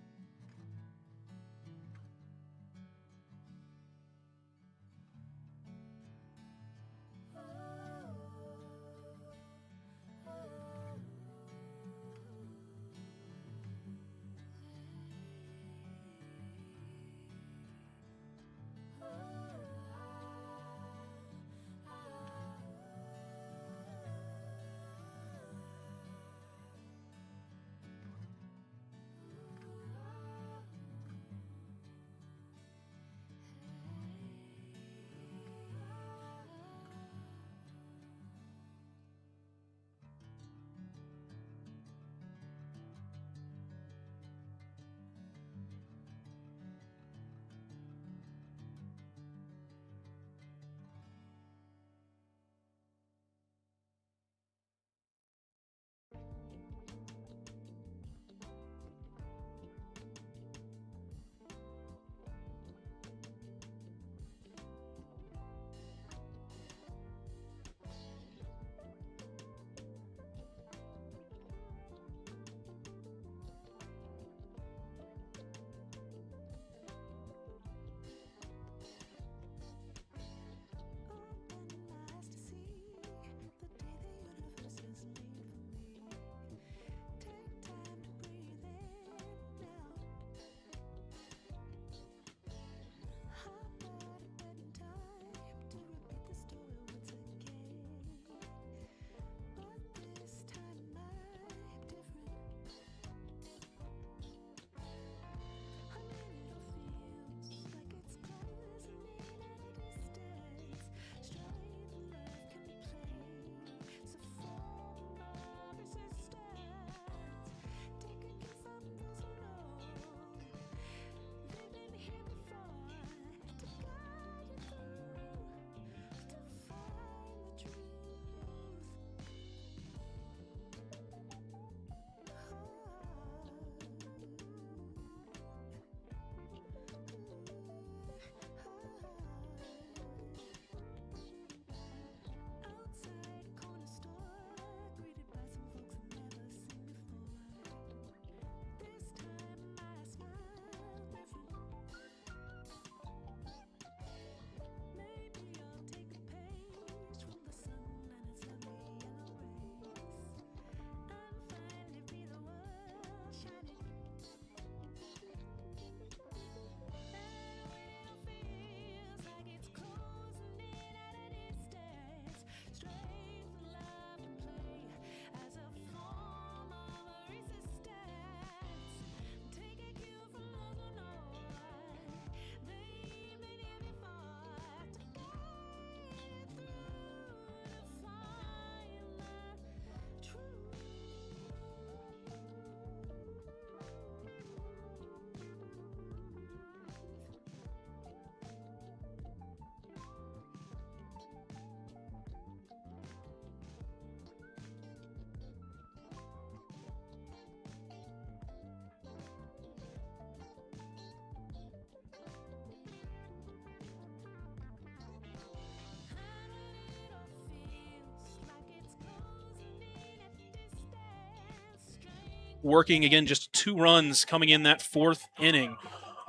working again, just 2 runs coming in that 4th inning.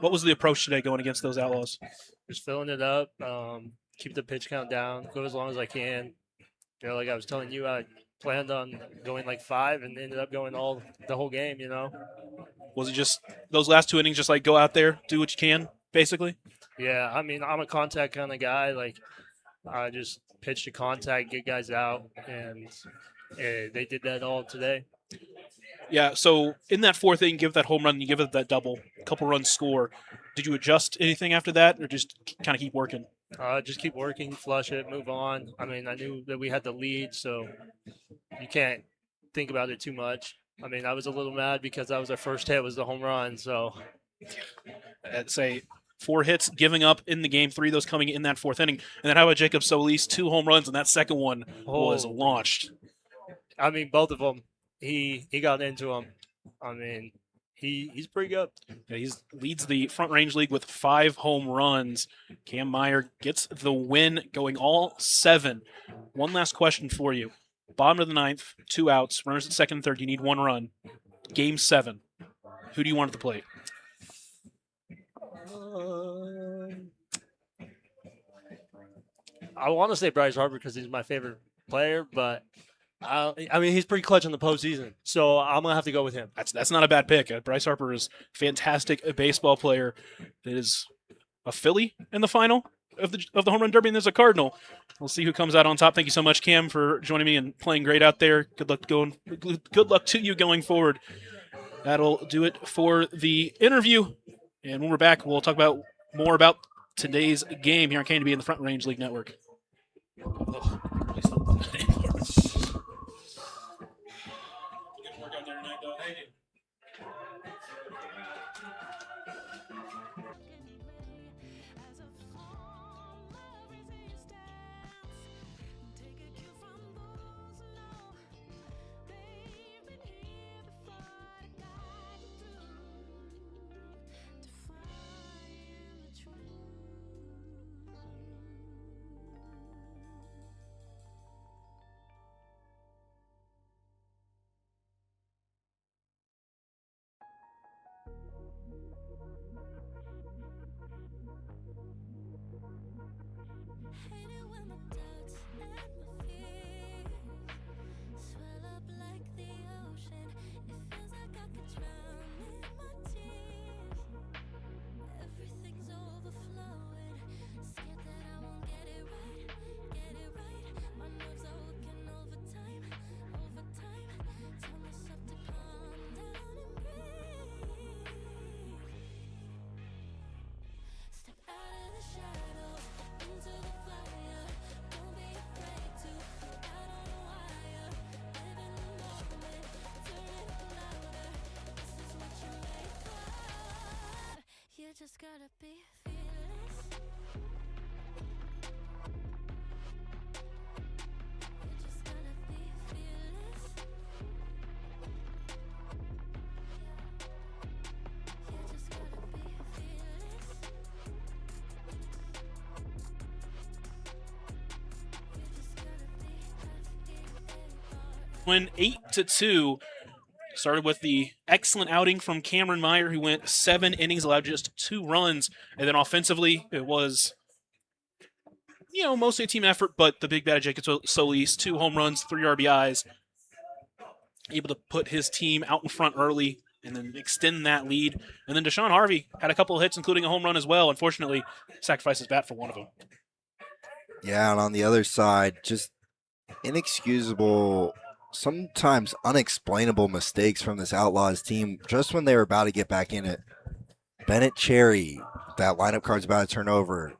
What was the approach today going against those Outlaws? Just filling it up, keep the pitch count down, go as long as I can. Like I was telling you, I planned on going like 5 and ended up going the whole game. Was it just those last 2 innings, just like go out there, do what you can, basically? Yeah, I mean, I'm a contact kind of guy. Like I just pitch to contact, get guys out, and they did that all today. Yeah, so in that 4th inning, give that home run, you give it that double, couple runs score. Did you adjust anything after that, or just kind of keep working? Just keep working, flush it, move on. I mean, I knew that we had the lead, so you can't think about it too much. I mean, I was a little mad because that was our first hit was the home run. So I'd say 4 hits, giving up in the game, 3 of those coming in that 4th inning. And then how about Jacob Solis? 2 home runs, and that second one was launched. I mean, both of them, he got into them. I mean, he's pretty good. Yeah, he leads the Front Range League with 5 home runs. Cam Meyer gets the win, going all 7. One last question for you. Bottom of the 9th, 2 outs, runners at second and third. You need 1 run. Game 7. Who do you want at the plate? I want to say Bryce Harper because he's my favorite player, but I mean, he's pretty clutch in the postseason, so I'm gonna have to go with him. That's not a bad pick. Bryce Harper is a fantastic baseball player. That is a Philly in the final of the home run derby, and there's a Cardinal. We'll see who comes out on top. Thank you so much, Cam, for joining me and playing great out there. Good luck to you going forward. That'll do it for the interview. And when we're back, we'll talk about more about today's game here on KNB and the Front Range League Network. Oh, please don't. Just gotta be fearless. You just gotta be fearless. You just gotta be fearless. You just gotta be F-E-A-R. Win 8-2. Started with the excellent outing from Cameron Meyer, who went 7 innings, allowed just 2 runs. And then offensively, it was, mostly a team effort, but the big bad Jacob Solis, 2 home runs, 3 RBIs, able to put his team out in front early and then extend that lead. And then Deshaun Harvey had a couple of hits, including a home run as well. Unfortunately, sacrificed his bat for one of them. Yeah, and on the other side, just inexcusable, sometimes unexplainable mistakes from this Outlaws team just when they were about to get back in it. Bennett Cherry, that lineup card's about to turn over.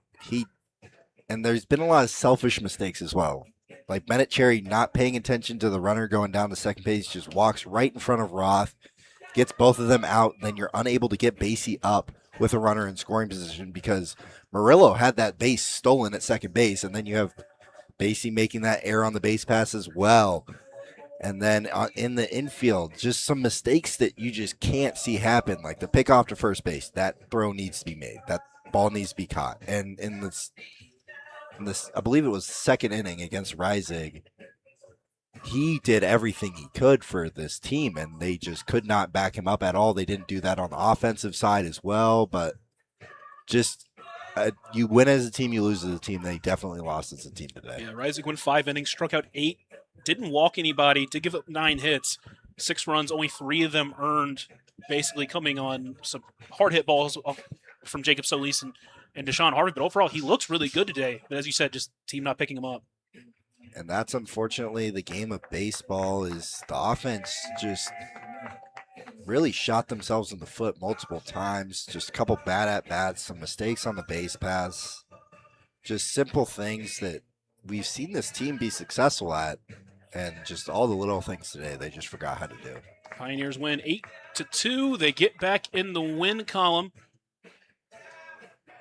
And there's been a lot of selfish mistakes as well. Like Bennett Cherry not paying attention to the runner going down to second base, just walks right in front of Roth, gets both of them out, then you're unable to get Basie up with a runner in scoring position because Murillo had that base stolen at second base, and then you have Basie making that error on the base pass as well. And then in the infield, just some mistakes that you just can't see happen, like the pick off to first base. That throw needs to be made. That ball needs to be caught. And in this, I believe it was second inning against Reisig, he did everything he could for this team, and they just could not back him up at all. They didn't do that on the offensive side as well, but just you win as a team, you lose as a team. They definitely lost as a team today. Yeah, Reisig went 5 innings, struck out 8, didn't walk anybody, did give up 9 hits, 6 runs, only 3 of them earned, basically coming on some hard hit balls from Jacob Solis and Deshaun Harvey. But overall, he looks really good today. But as you said, just team not picking him up. And that's unfortunately the game of baseball. Is the offense just really shot themselves in the foot multiple times. Just a couple bad at-bats, some mistakes on the base paths. Just simple things that we've seen this team be successful at, and just all the little things today they just forgot how to do. Pioneers win 8-2. They get back in the win column.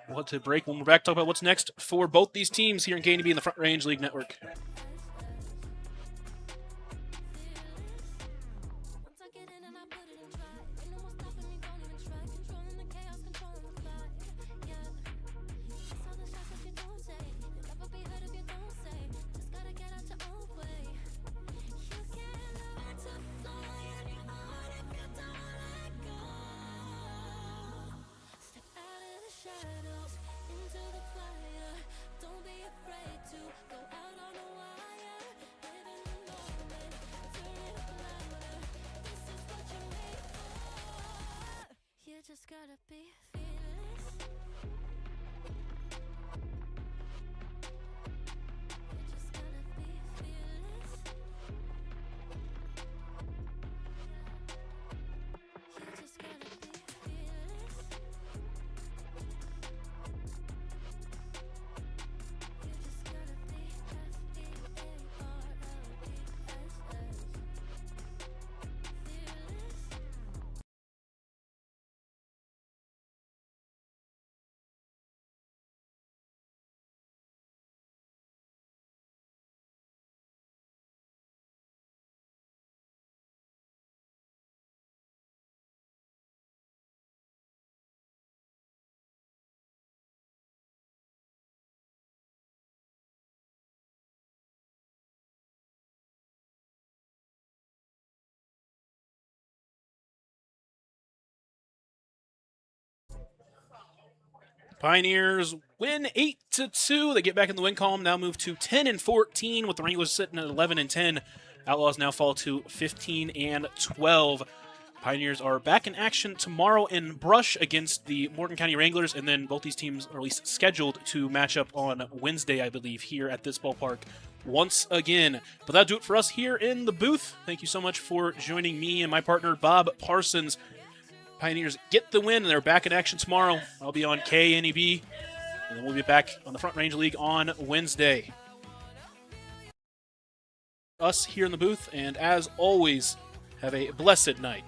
We'll have to break when we're back to talk about what's next for both these teams here in KNB in the Front Range League Network. Just gotta be fearless. You just gotta be fearless. You just gotta be fearless. You just gotta be fearless. Pioneers win 8-2. They get back in the win column, now move to 10-14 with the Wranglers sitting at 11-10. Outlaws now fall to 15-12. Pioneers are back in action tomorrow in Brush against the Morgan County Wranglers, and then both these teams are at least scheduled to match up on Wednesday, I believe, here at this ballpark once again. But that'll do it for us here in the booth. Thank you so much for joining me and my partner, Bob Parsons. Pioneers get the win, and they're back in action tomorrow. I'll be on KNEB, and then we'll be back on the Front Range League on Wednesday. Us here in the booth, and as always, have a blessed night.